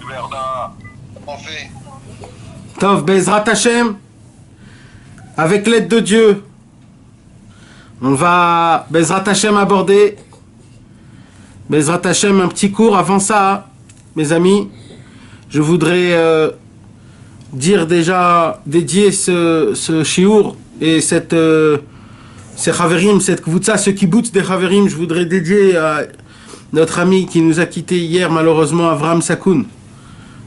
Verdun. On fait. Tov, Bezrat Hashem, avec l'aide de Dieu, on va, Bezrat Hashem, aborder, Bezrat Hashem, un petit cours. Avant ça, mes amis, je voudrais dire déjà, dédier ce shiur et ces chaverim, cette kvoutsa, ce kibbutz des chaverim, je voudrais dédier à notre ami qui nous a quittés hier, malheureusement, Avraham Sakoun.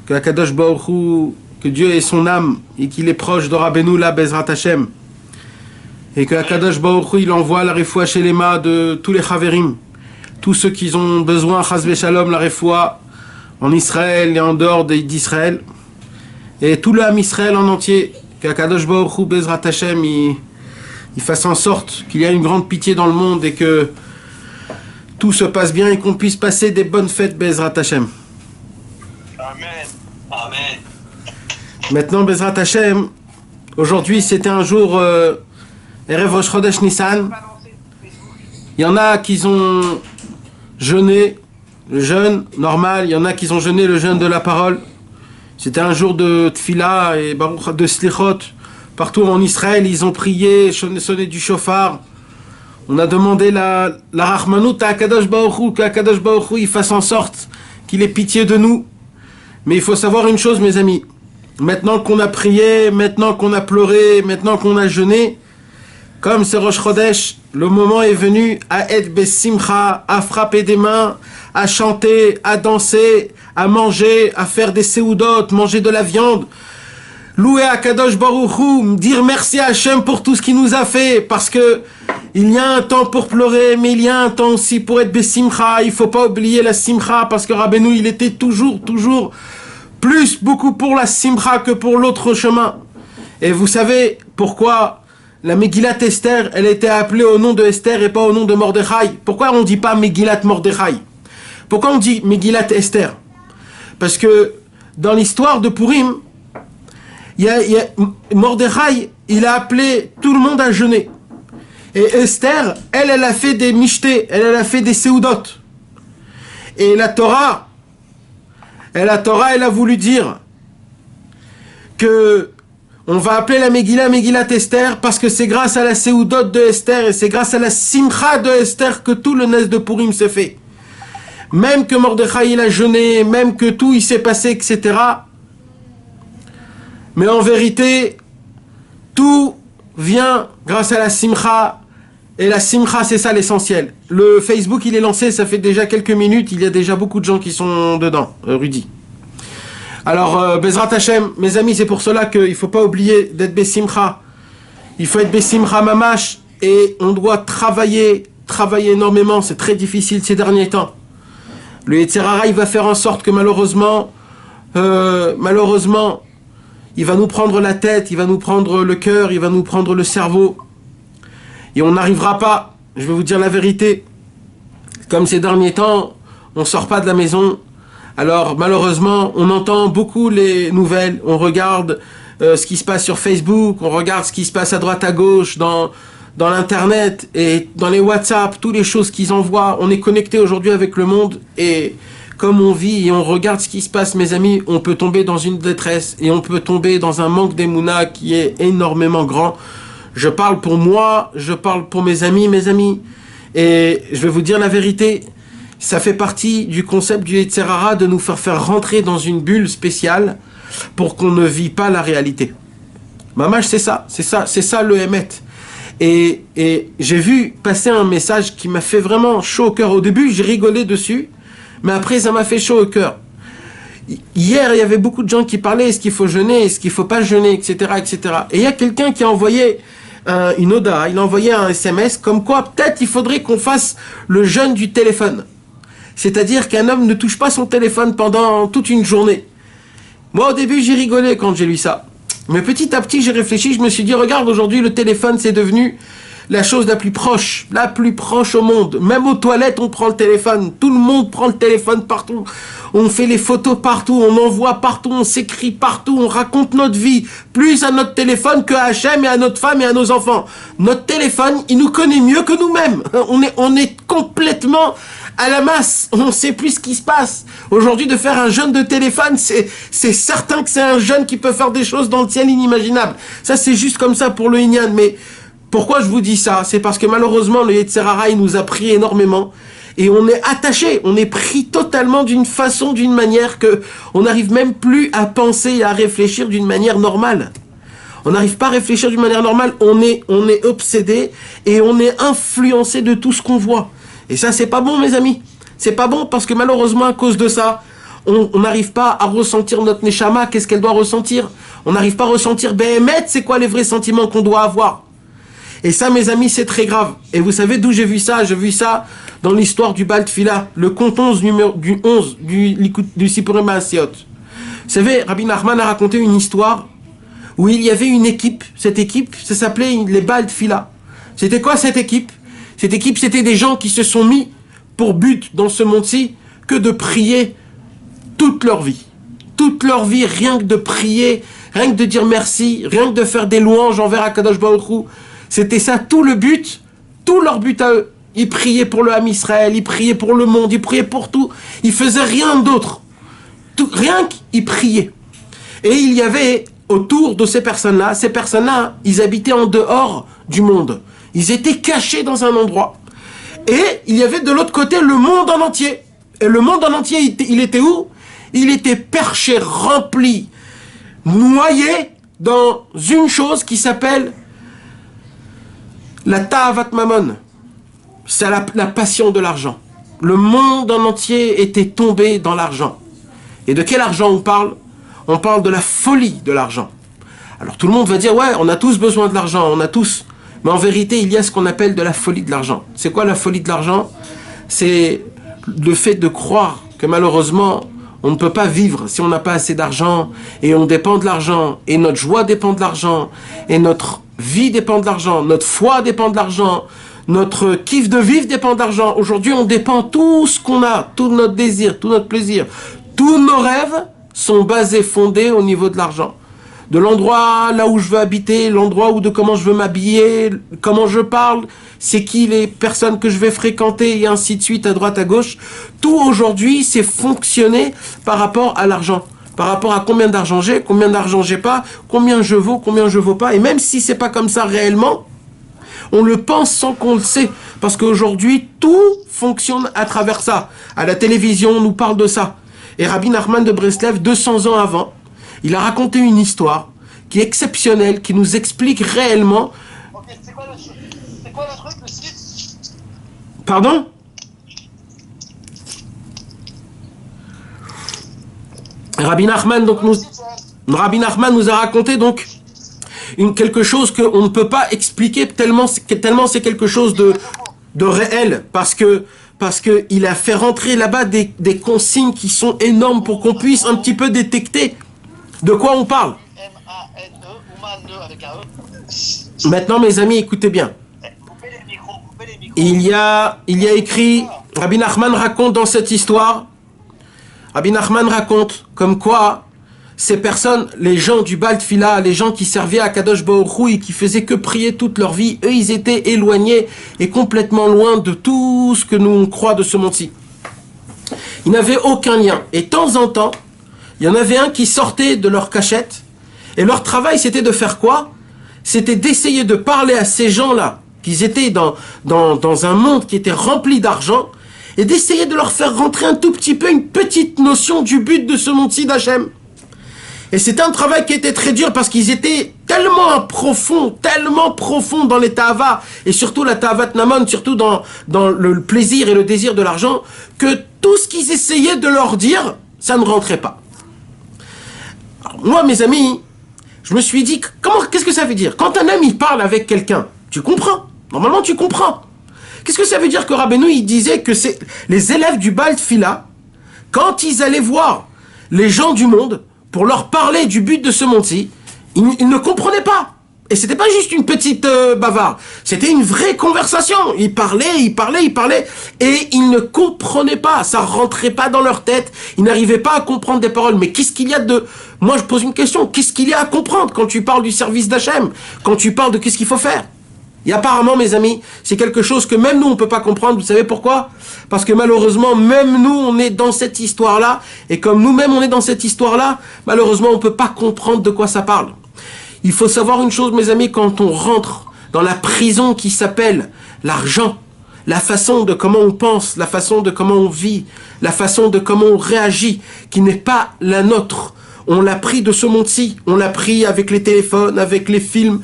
Que Akadosh Baruch Hu, que Dieu ait son âme et qu'il est proche de Rabbeinu la Bezrat Hashem. Et que Akadosh Baruch Hu, il envoie la refoua chez les mains de tous les chaverim, tous ceux qui ont besoin, chas v'shalom, la refoua en Israël et en dehors d'Israël. Et tout le âme Israël en entier, qu'Akadosh Baruch Hu, Bezrat Hashem, il fasse en sorte qu'il y ait une grande pitié dans le monde et que tout se passe bien et qu'on puisse passer des bonnes fêtes, Bezrat Hashem. Amen. Amen. Maintenant, Bezrat Hashem, aujourd'hui c'était un jour Erev Rosh Chodesh Nissan. Il y en a qui ont jeûné le jeûne normal, il y en a qui ont jeûné le jeûne de la parole. C'était un jour de Tfila et Baruch de Slichot. Partout en Israël, ils ont prié, sonné du shofar. On a demandé la Rahmanout à Akadosh Baruch Hu, qu'Akadosh Baruch Hu il fasse en sorte qu'il ait pitié de nous. Mais il faut savoir une chose, mes amis. Maintenant qu'on a prié, maintenant qu'on a pleuré, maintenant qu'on a jeûné, comme c'est Rosh Chodesh, le moment est venu à être besimcha, à frapper des mains, à chanter, à danser, à manger, à faire des seudot, manger de la viande, louer Akadosh Baruch Hu, dire merci à Hachem pour tout ce qu'il nous a fait, parce que il y a un temps pour pleurer, mais il y a un temps aussi pour être besimcha. Il faut pas oublier la simcha, parce que Rabbeinu, il était toujours beaucoup pour la simcha que pour l'autre chemin. Et vous savez pourquoi la Megillat Esther, elle était appelée au nom de Esther et pas au nom de Mordechai? Pourquoi on dit pas Megillat Mordechai? Pourquoi on dit Megillat Esther? Parce que dans l'histoire de Purim, Mordechai, il a appelé tout le monde à jeûner. Et Esther, elle a fait des mishté, elle a fait des seudot. Et la Torah, elle a voulu dire que on va appeler la Megillat Esther parce que c'est grâce à la seudot de Esther et c'est grâce à la simcha de Esther que tout le nes de Purim s'est fait. Même que Mordechai il a jeûné, même que tout il s'est passé, etc. Mais en vérité, tout vient grâce à la simcha. Et la simcha, c'est ça l'essentiel. Le Facebook, il est lancé, ça fait déjà quelques minutes. Il y a déjà beaucoup de gens qui sont dedans, Rudy. Alors, Bezrat Hashem, mes amis, c'est pour cela qu'il ne faut pas oublier d'être besimcha. Il faut être besimcha mamash. Et on doit travailler énormément. C'est très difficile ces derniers temps. Le Yetzer Hara, il va faire en sorte que malheureusement, il va nous prendre la tête, il va nous prendre le cœur, il va nous prendre le cerveau. Et on n'arrivera pas, je vais vous dire la vérité, comme ces derniers temps, on ne sort pas de la maison. Alors malheureusement, on entend beaucoup les nouvelles, on regarde ce qui se passe sur Facebook, on regarde ce qui se passe à droite à gauche, dans l'internet et dans les WhatsApp, toutes les choses qu'ils envoient. On est connecté aujourd'hui avec le monde et comme on vit et on regarde ce qui se passe, mes amis, on peut tomber dans une détresse et on peut tomber dans un manque d'émouna qui est énormément grand. Je parle pour moi, je parle pour mes amis. Et je vais vous dire la vérité, ça fait partie du concept du Yetzer Hara de nous faire rentrer dans une bulle spéciale pour qu'on ne vit pas la réalité. Mamash, c'est ça le Hémet. Et j'ai vu passer un message qui m'a fait vraiment chaud au cœur. Au début, j'ai rigolé dessus, mais après, ça m'a fait chaud au cœur. Hier, il y avait beaucoup de gens qui parlaient, est-ce qu'il faut jeûner, est-ce qu'il ne faut pas jeûner, etc., etc. Et il y a quelqu'un qui a envoyé une oda, il a envoyé un SMS, comme quoi peut-être il faudrait qu'on fasse le jeûne du téléphone. C'est-à-dire qu'un homme ne touche pas son téléphone pendant toute une journée. Moi, au début, j'ai rigolé quand j'ai lu ça. Mais petit à petit, j'ai réfléchi, je me suis dit, regarde, aujourd'hui, le téléphone, c'est devenu la chose la plus proche au monde. Même aux toilettes, on prend le téléphone. Tout le monde prend le téléphone partout. On fait les photos partout, on envoie partout, on s'écrit partout, on raconte notre vie. Plus à notre téléphone que à Hachem et à notre femme et à nos enfants. Notre téléphone, il nous connaît mieux que nous-mêmes. On est complètement à la masse. On ne sait plus ce qui se passe. Aujourd'hui, de faire un jeûne de téléphone, c'est certain que c'est un jeûne qui peut faire des choses dans le ciel inimaginables. Ça, c'est juste comme ça pour le Inyan. Mais pourquoi je vous dis ça? C'est parce que malheureusement, le Yetzer Hara, il nous a pris énormément. Et on est attaché, on est pris totalement d'une façon, d'une manière que on n'arrive même plus à penser et à réfléchir d'une manière normale. On n'arrive pas à réfléchir d'une manière normale, on est obsédé et on est influencé de tout ce qu'on voit. Et ça, c'est pas bon, mes amis. C'est pas bon parce que malheureusement, à cause de ça, on n'arrive pas à ressentir notre Neshama, qu'est-ce qu'elle doit ressentir. On n'arrive pas à ressentir, Béhémet, c'est quoi les vrais sentiments qu'on doit avoir. Et ça, mes amis, c'est très grave. Et vous savez d'où j'ai vu ça? J'ai vu ça dans l'histoire du Baal Tfila, le conte 11 du Sipurim Maasiot. Vous savez, Rabbi Nachman a raconté une histoire où il y avait une équipe. Cette équipe, ça s'appelait les Baal Tfila. C'était quoi cette équipe? Cette équipe, c'était des gens qui se sont mis pour but dans ce monde-ci que de prier toute leur vie. Toute leur vie, rien que de prier, rien que de dire merci, rien que de faire des louanges envers Akadosh Baruch Hu. C'était ça tout le but, tout leur but à eux. Ils priaient pour le Ham Israël, ils priaient pour le monde, ils priaient pour tout. Ils faisaient rien d'autre. Rien qu'ils priaient. Et il y avait autour de ces personnes-là, ils habitaient en dehors du monde. Ils étaient cachés dans un endroit. Et il y avait de l'autre côté le monde en entier. Et le monde en entier, il était où? Il était perché, rempli, noyé dans une chose qui s'appelle la Ta'avat Mammon. C'est la passion de l'argent. Le monde en entier était tombé dans l'argent. Et de quel argent on parle? On parle de la folie de l'argent. Alors tout le monde va dire, ouais, on a tous besoin de l'argent, on a tous. Mais en vérité, il y a ce qu'on appelle de la folie de l'argent. C'est quoi la folie de l'argent? C'est le fait de croire que malheureusement, on ne peut pas vivre si on n'a pas assez d'argent, et on dépend de l'argent, et notre joie dépend de l'argent, et notre vie dépend de l'argent, notre foi dépend de l'argent, notre kiff de vivre dépend de l'argent. Aujourd'hui, on dépend tout ce qu'on a, tout notre désir, tout notre plaisir, tous nos rêves sont basés, fondés au niveau de l'argent. De l'endroit là où je veux habiter, l'endroit où de comment je veux m'habiller, comment je parle, c'est qui les personnes que je vais fréquenter et ainsi de suite à droite à gauche. Tout aujourd'hui, c'est fonctionné par rapport à l'argent. Par rapport à combien d'argent j'ai pas, combien je vaux pas. Et même si c'est pas comme ça réellement, on le pense sans qu'on le sait. Parce qu'aujourd'hui, tout fonctionne à travers ça. À la télévision, on nous parle de ça. Et Rabbi Nachman de Breslev, 200 ans avant, il a raconté une histoire qui est exceptionnelle, qui nous explique réellement... Ok, c'est quoi le truc, le site? Pardon? Rabbi Nachman nous a raconté donc quelque chose qu'on ne peut pas expliquer tellement c'est quelque chose de réel, parce que il a fait rentrer là-bas des consignes qui sont énormes pour qu'on puisse un petit peu détecter de quoi on parle. M-A-N-E ou M-A-N-E avec un E. Maintenant, mes amis, écoutez bien. Coupez les micros. Il y a écrit, Rabbi Nachman raconte dans cette histoire, Rabbi Nachman raconte comme quoi ces personnes, les gens du Baal Tfila, les gens qui servaient à Kadosh Baruch Hu et qui faisaient que prier toute leur vie, eux, ils étaient éloignés et complètement loin de tout ce que nous on croit de ce monde-ci. Ils n'avaient aucun lien. Et de temps en temps, il y en avait un qui sortait de leur cachette et leur travail, c'était de faire quoi? C'était d'essayer de parler à ces gens-là, qui étaient dans un monde qui était rempli d'argent, et d'essayer de leur faire rentrer un tout petit peu une petite notion du but de ce monde-ci d'Hachem. Et c'était un travail qui était très dur parce qu'ils étaient tellement profonds dans les ta'ava, et surtout la ta'avat namon, surtout dans le plaisir et le désir de l'argent, que tout ce qu'ils essayaient de leur dire, ça ne rentrait pas. Alors, moi, mes amis, je me suis dit, qu'est-ce que ça veut dire? Quand un ami parle avec quelqu'un, tu comprends. Normalement, tu comprends. Qu'est-ce que ça veut dire que Rabbeinu, il disait que c'est les élèves du Baal Tfila, quand ils allaient voir les gens du monde, pour leur parler du but de ce monde-ci, ils ne comprenaient pas. Et c'était pas juste une petite bavarde, c'était une vraie conversation. Ils parlaient, et ils ne comprenaient pas, ça rentrait pas dans leur tête, ils n'arrivaient pas à comprendre des paroles. Mais qu'est-ce qu'il y a de... Moi je pose une question, qu'est-ce qu'il y a à comprendre quand tu parles du service d'Hachem, quand tu parles de qu'est-ce qu'il faut faire? Et apparemment, mes amis, c'est quelque chose que même nous, on ne peut pas comprendre. Vous savez pourquoi? Parce que malheureusement, même nous, on est dans cette histoire-là. Et comme nous-mêmes, on est dans cette histoire-là, malheureusement, on ne peut pas comprendre de quoi ça parle. Il faut savoir une chose, mes amis, quand on rentre dans la prison qui s'appelle l'argent, la façon de comment on pense, la façon de comment on vit, la façon de comment on réagit, qui n'est pas la nôtre. On l'a pris de ce monde-ci, on l'a pris avec les téléphones, avec les films,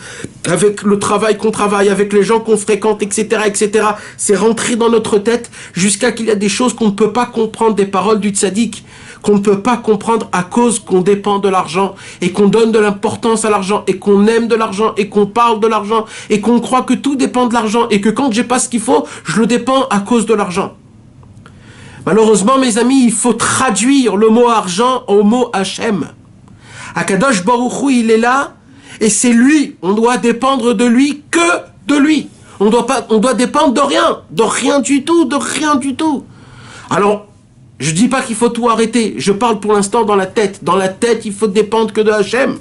avec le travail qu'on travaille, avec les gens qu'on fréquente, etc., etc. C'est rentré dans notre tête jusqu'à qu'il y a des choses qu'on ne peut pas comprendre des paroles du tzaddik, qu'on ne peut pas comprendre à cause qu'on dépend de l'argent et qu'on donne de l'importance à l'argent et qu'on aime de l'argent et qu'on parle de l'argent et qu'on croit que tout dépend de l'argent et que quand j'ai pas ce qu'il faut, je le dépends à cause de l'argent. Malheureusement, mes amis, il faut traduire le mot argent au mot Hachem. Akadosh Baruch Hu, il est là, et c'est lui. On doit dépendre de lui que de lui. On doit dépendre de rien du tout, de rien du tout. Alors, je dis pas qu'il faut tout arrêter. Je parle pour l'instant dans la tête. Dans la tête, il faut dépendre que de Hachem.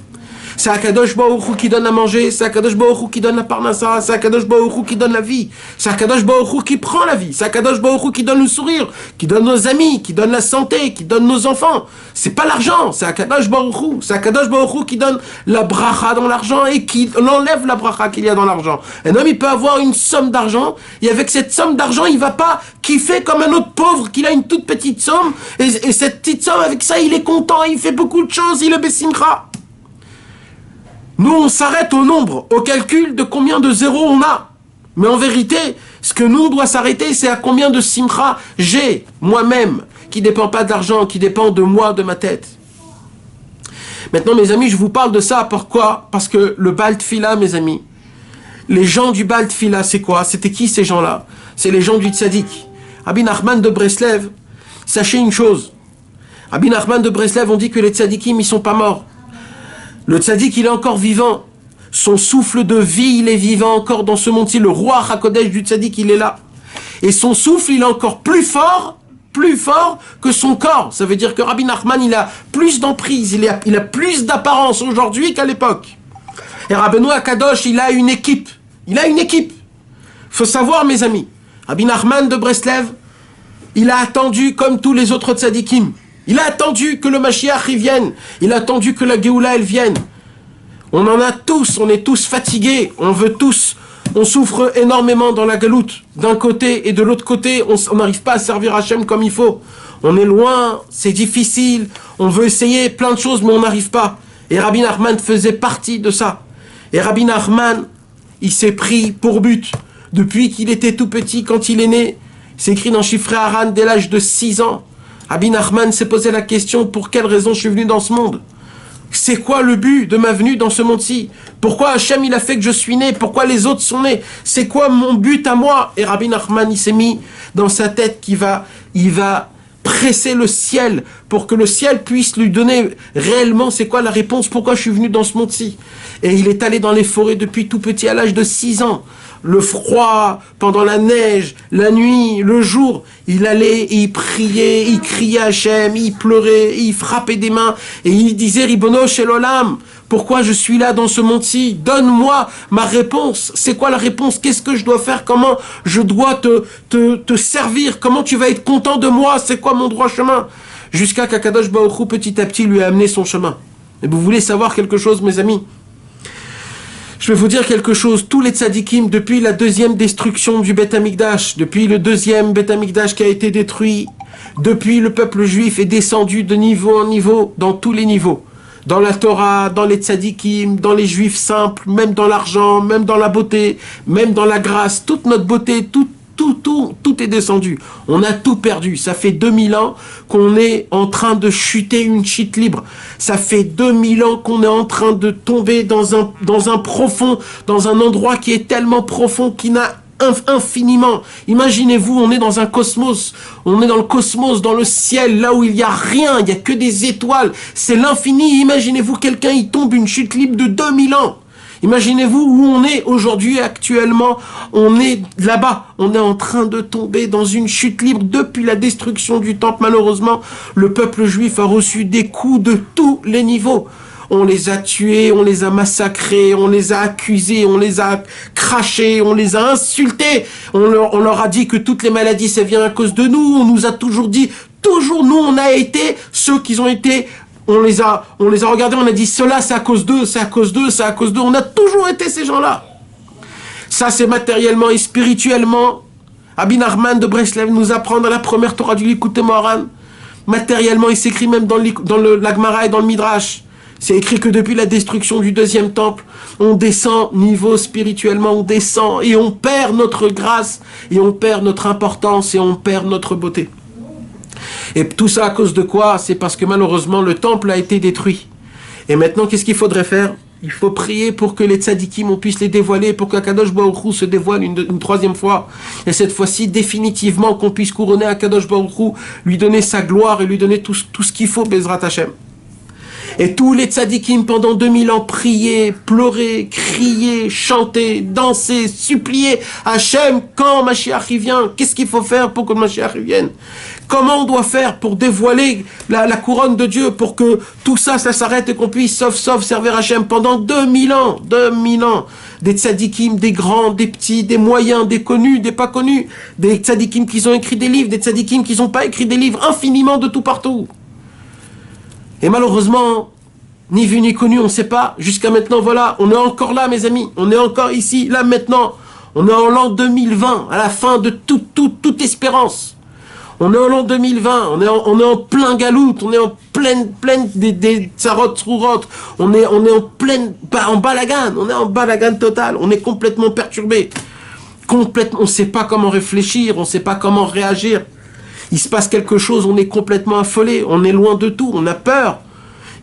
C'est Akadosh Baruch Hu qui donne à manger, c'est Akadosh Baruch Hu qui donne la parnassa, c'est Akadosh Baruch Hu qui donne la vie, c'est Akadosh Baruch Hu qui prend la vie, c'est Akadosh Baruch Hu qui donne le sourire, qui donne nos amis, qui donne la santé, qui donne nos enfants. C'est pas l'argent, c'est Akadosh Baruch Hu, c'est Akadosh Baruch Hu qui donne la bracha dans l'argent et qui enlève la bracha qu'il y a dans l'argent. Un homme, il peut avoir une somme d'argent et avec cette somme d'argent, il va pas kiffer comme un autre pauvre qu'il a une toute petite somme et cette petite somme, avec ça, il est content, il fait beaucoup de choses, il est bessimcha. Nous, on s'arrête au nombre, au calcul de combien de zéros on a. Mais en vérité, ce que nous, on doit s'arrêter, c'est à combien de simcha j'ai, moi-même, qui ne dépend pas d'argent, qui dépend de moi, de ma tête. Maintenant, mes amis, je vous parle de ça. Pourquoi? Parce que le Baal Tfila, mes amis, les gens du Baal Tfila, c'est quoi? C'était qui ces gens-là? C'est les gens du Tzaddik. Rabbi Nachman de Breslev, sachez une chose. Rabbi Nachman de Breslev, on dit que les Tzaddikim, ils sont pas morts. Le tzaddik, il est encore vivant. Son souffle de vie, il est vivant encore dans ce monde-ci. Le roi HaKodesh du tzaddik, il est là. Et son souffle, il est encore plus fort que son corps. Ça veut dire que Rabbi Nachman, il a plus d'emprise, il a plus d'apparence aujourd'hui qu'à l'époque. Et Rabbeinu HaKadosh, il a une équipe. Il a une équipe. Faut savoir, mes amis, Rabbi Nachman de Breslev, il a attendu comme tous les autres tzaddikim. Il a attendu que le Mashiach y vienne. Il a attendu que la Géoula elle vienne. On en a tous, on est tous fatigués. On souffre énormément dans la galoute. D'un côté et de l'autre côté, on n'arrive pas à servir Hachem comme il faut. On est loin, c'est difficile. On veut essayer plein de choses, mais on n'arrive pas. Et Rabbi Nachman faisait partie de ça. Et Rabbi Nachman, il s'est pris pour but. Depuis qu'il était tout petit, quand il est né, c'est écrit dans Shifrei Haran dès l'âge de 6 ans. Rabbi Nachman s'est posé la question, pour quelle raison je suis venu dans ce monde? C'est quoi le but de ma venue dans ce monde-ci? Pourquoi Hachem il a fait que je suis né? Pourquoi les autres sont nés? C'est quoi mon but à moi? Et Rabbi Nachman, il s'est mis dans sa tête qu'il va presser le ciel pour que le ciel puisse lui donner réellement c'est quoi la réponse, pourquoi je suis venu dans ce monde-ci. Et il est allé dans les forêts depuis tout petit, à l'âge de 6 ans. Le froid, pendant la neige, la nuit, le jour, il allait et il priait, il criait à Hachem, il pleurait, il frappait des mains et il disait Ribono Shel Olam, pourquoi je suis là dans ce monde-ci? Donne-moi ma réponse. C'est quoi la réponse? Qu'est-ce que je dois faire? Comment je dois te servir? Comment tu vas être content de moi? C'est quoi mon droit chemin? Jusqu'à qu'Akadosh Baruch Hu petit à petit lui a amené son chemin. Et vous voulez savoir quelque chose, mes amis? Je vais vous dire quelque chose, tous les tzadikim, depuis la deuxième destruction du Beth Amikdash, depuis le deuxième Beth Amikdash qui a été détruit, depuis le peuple juif est descendu de niveau en niveau, dans tous les niveaux. Dans la Torah, dans les tzadikim, dans les juifs simples, même dans l'argent, même dans la beauté, même dans la grâce, toute notre beauté, tout est descendu. On a tout perdu. Ça fait 2000 ans qu'on est en train de chuter une chute libre. Ça fait 2000 ans qu'on est en train de tomber dans un profond, dans un endroit qui est tellement profond qu'il n'a infiniment. Imaginez-vous, on est dans un cosmos. On est dans le cosmos, dans le ciel, là où il n'y a rien, il n'y a que des étoiles. C'est l'infini. Imaginez-vous, quelqu'un, il tombe une chute libre de 2000 ans. Imaginez-vous où on est aujourd'hui, actuellement, on est là-bas, on est en train de tomber dans une chute libre depuis la destruction du temple. Malheureusement, le peuple juif a reçu des coups de tous les niveaux. on les a tués, on les a massacrés, on les a accusés, on les a crachés, on les a insultés. On leur a dit que toutes les maladies, ça vient à cause de nous. On nous a toujours dit, toujours nous, on a été ceux qui ont été... On les a regardés, on a dit, cela c'est à cause d'eux, c'est à cause d'eux, c'est à cause d'eux. On a toujours été ces gens-là. Ça, c'est matériellement et spirituellement. Rabbi Nachman de Breslev nous apprend dans la première Torah du Likutei Moharan. Matériellement, il s'écrit même dans la Gemara et dans le Midrash. C'est écrit que depuis la destruction du deuxième temple, on descend niveau spirituellement, on descend et on perd notre grâce, et on perd notre importance, et on perd notre beauté. Et tout ça à cause de quoi? C'est parce que malheureusement le temple a été détruit. Et maintenant, qu'est-ce qu'il faudrait faire? Il faut prier pour que les tzadikim, on puisse les dévoiler, pour qu'Akadosh Baruch Hu se dévoile une troisième fois. Et cette fois-ci, définitivement, qu'on puisse couronner Akadosh Baruch Hu, lui donner sa gloire et lui donner tout ce qu'il faut, Bezrat Hashem. Et tous les tzadikim, pendant 2000 ans, priaient, pleuraient, criaient, chantaient, dansaient, suppliaient Hachem, quand Mashiach y vient, qu'est-ce qu'il faut faire pour que Mashiach y vienne? Comment on doit faire pour dévoiler la couronne de Dieu, pour que tout ça s'arrête et qu'on puisse, sauf servir Hachem pendant 2000 ans, 2000 ans. Des tzadikim, des grands, des petits, des moyens, des connus, des pas connus, des tzadikim qui ont écrit des livres, des tzadikim qui n'ont pas écrit des livres, infiniment de tout partout. Et malheureusement, ni vu ni connu, on ne sait pas. Jusqu'à maintenant, voilà, on est encore là, mes amis. On est encore ici, là, maintenant. On est en l'an 2020, à la fin de toute espérance. On est en l'an 2020, on est en plein galout, on est en pleine des tsarot, tsrourot. On est en balagan, on est en balagan total. On est complètement perturbé. Complètement, on ne sait pas comment réfléchir, on ne sait pas comment réagir. Il se passe quelque chose, on est complètement affolé, on est loin de tout, on a peur.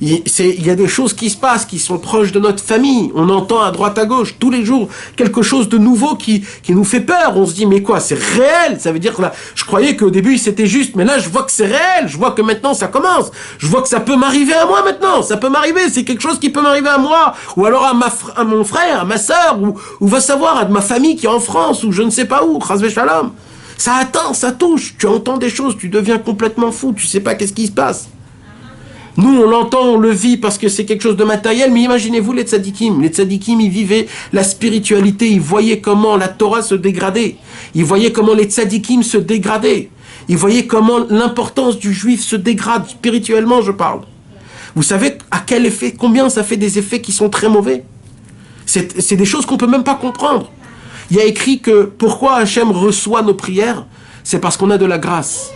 Il y a des choses qui se passent, qui sont proches de notre famille. On entend à droite à gauche, tous les jours, quelque chose de nouveau qui nous fait peur. On se dit, mais quoi, c'est réel? Ça veut dire que là, je croyais qu'au début c'était juste, mais là je vois que c'est réel, je vois que maintenant ça commence. Je vois que ça peut m'arriver à moi maintenant, ça peut m'arriver, c'est quelque chose qui peut m'arriver à moi, ou alors à mon frère, à ma soeur, ou va savoir, à de ma famille qui est en France, ou je ne sais pas où, Chas v'Shalom. Ça atteint, ça touche, tu entends des choses, tu deviens complètement fou, tu sais pas qu'est-ce qui se passe. Nous, on l'entend, on le vit parce que c'est quelque chose de matériel, mais imaginez-vous les tzadikim. Les tzadikim, ils vivaient la spiritualité, ils voyaient comment la Torah se dégradait. Ils voyaient comment les tzadikim se dégradaient. Ils voyaient comment l'importance du juif se dégrade, spirituellement, je parle. Vous savez à quel effet, combien ça fait des effets qui sont très mauvais? C'est des choses qu'on peut même pas comprendre. Il y a écrit que pourquoi Hachem reçoit nos prières, c'est parce qu'on a de la grâce.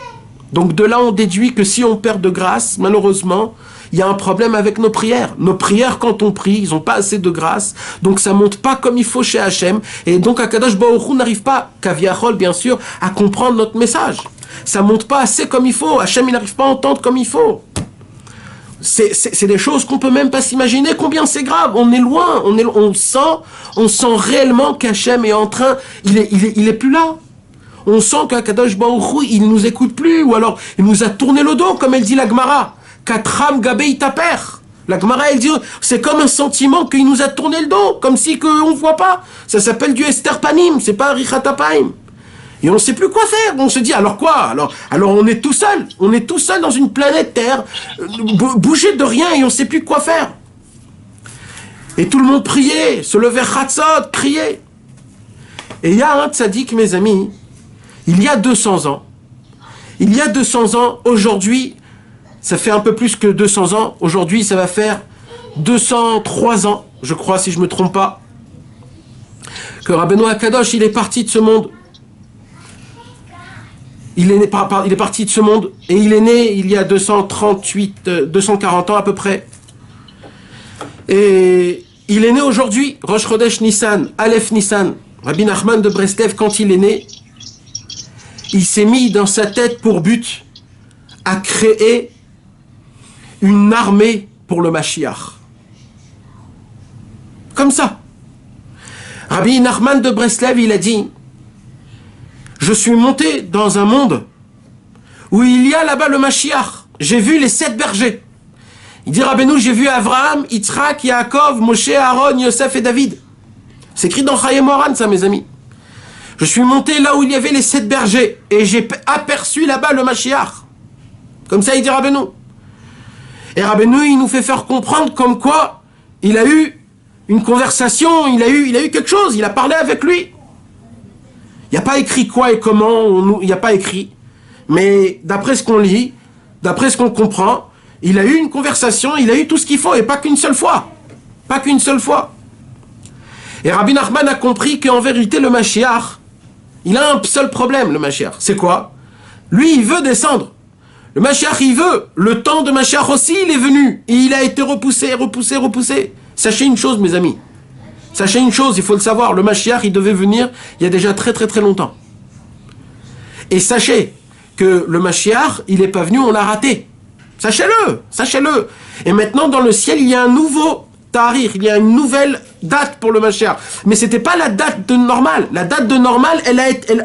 Donc de là, on déduit que si on perd de grâce, malheureusement, il y a un problème avec nos prières. Nos prières, quand on prie, ils n'ont pas assez de grâce, donc ça monte pas comme il faut chez Hachem, et donc Akadosh Baruch Hu n'arrive pas, Kaviachol bien sûr, à comprendre notre message. Ça monte pas assez comme il faut, Hachem il n'arrive pas à entendre comme il faut. C'est des choses qu'on peut même pas s'imaginer combien c'est grave. On est loin, on sent réellement qu'Hachem est en train, il est plus là. On sent qu'Akadosh Baruch Hu, il nous écoute plus, ou alors il nous a tourné le dos, comme elle dit la Gemara. Katram gabei taper. La Gemara, elle dit, c'est comme un sentiment qu'il nous a tourné le dos, comme si on ne voit pas. Ça s'appelle du esterpanim, c'est pas richatapaim. Et on ne sait plus quoi faire. On se dit, alors quoi? Alors on est tout seul. On est tout seul dans une planète Terre, bougé de rien et on ne sait plus quoi faire. Et tout le monde priait, se levait chatzot, criait. Et il y a un tzaddik, mes amis, il y a 200 ans. Il y a 200 ans, aujourd'hui, ça fait un peu plus que 200 ans. Aujourd'hui, ça va faire 203 ans, je crois, si je ne me trompe pas, que Rabbeinu Akadosh, il est parti de ce monde. Il est parti de ce monde et il est né il y a 240 ans à peu près. Et il est né aujourd'hui, Rosh Chodesh Nissan, Aleph Nissan. Rabbi Nachman de Breslev, quand il est né, il s'est mis dans sa tête pour but à créer une armée pour le Mashiach. Comme ça. Rabbi Nachman de Breslev, il a dit, je suis monté dans un monde où il y a là-bas le Mashiach. J'ai vu les 7 bergers. Il dit, Rabbeinu, j'ai vu Avraham, Yitzhak, Yaakov, Moshe, Aaron, Yosef et David. C'est écrit dans Chayei Moharan, ça, mes amis. Je suis monté là où il y avait les 7 bergers et j'ai aperçu là-bas le Mashiach. Comme ça, il dit Rabbeinu. Et Rabbeinu, il nous fait faire comprendre comme quoi il a eu une conversation, il a eu quelque chose, il a parlé avec lui. Il n'y a pas écrit quoi et comment, il n'y a pas écrit. Mais d'après ce qu'on lit, d'après ce qu'on comprend, il a eu une conversation, il a eu tout ce qu'il faut, et pas qu'une seule fois. Pas qu'une seule fois. Et Rabbi Nachman a compris qu'en vérité, le Mashiach, il a un seul problème, le Mashiach. C'est quoi? Lui, il veut descendre. Le Mashiach, il veut. Le temps de Mashiach aussi, il est venu. Et il a été repoussé, repoussé, repoussé. Sachez une chose, mes amis. Sachez une chose, il faut le savoir. Le Mashiach, il devait venir il y a déjà très, très, très longtemps. Et sachez que le Mashiach, il n'est pas venu, on l'a raté. Sachez-le, sachez-le. Et maintenant, dans le ciel, il y a un nouveau Tahrir, il y a une nouvelle date pour le Mashiach. Mais c'était pas la date de normale. La date de normale,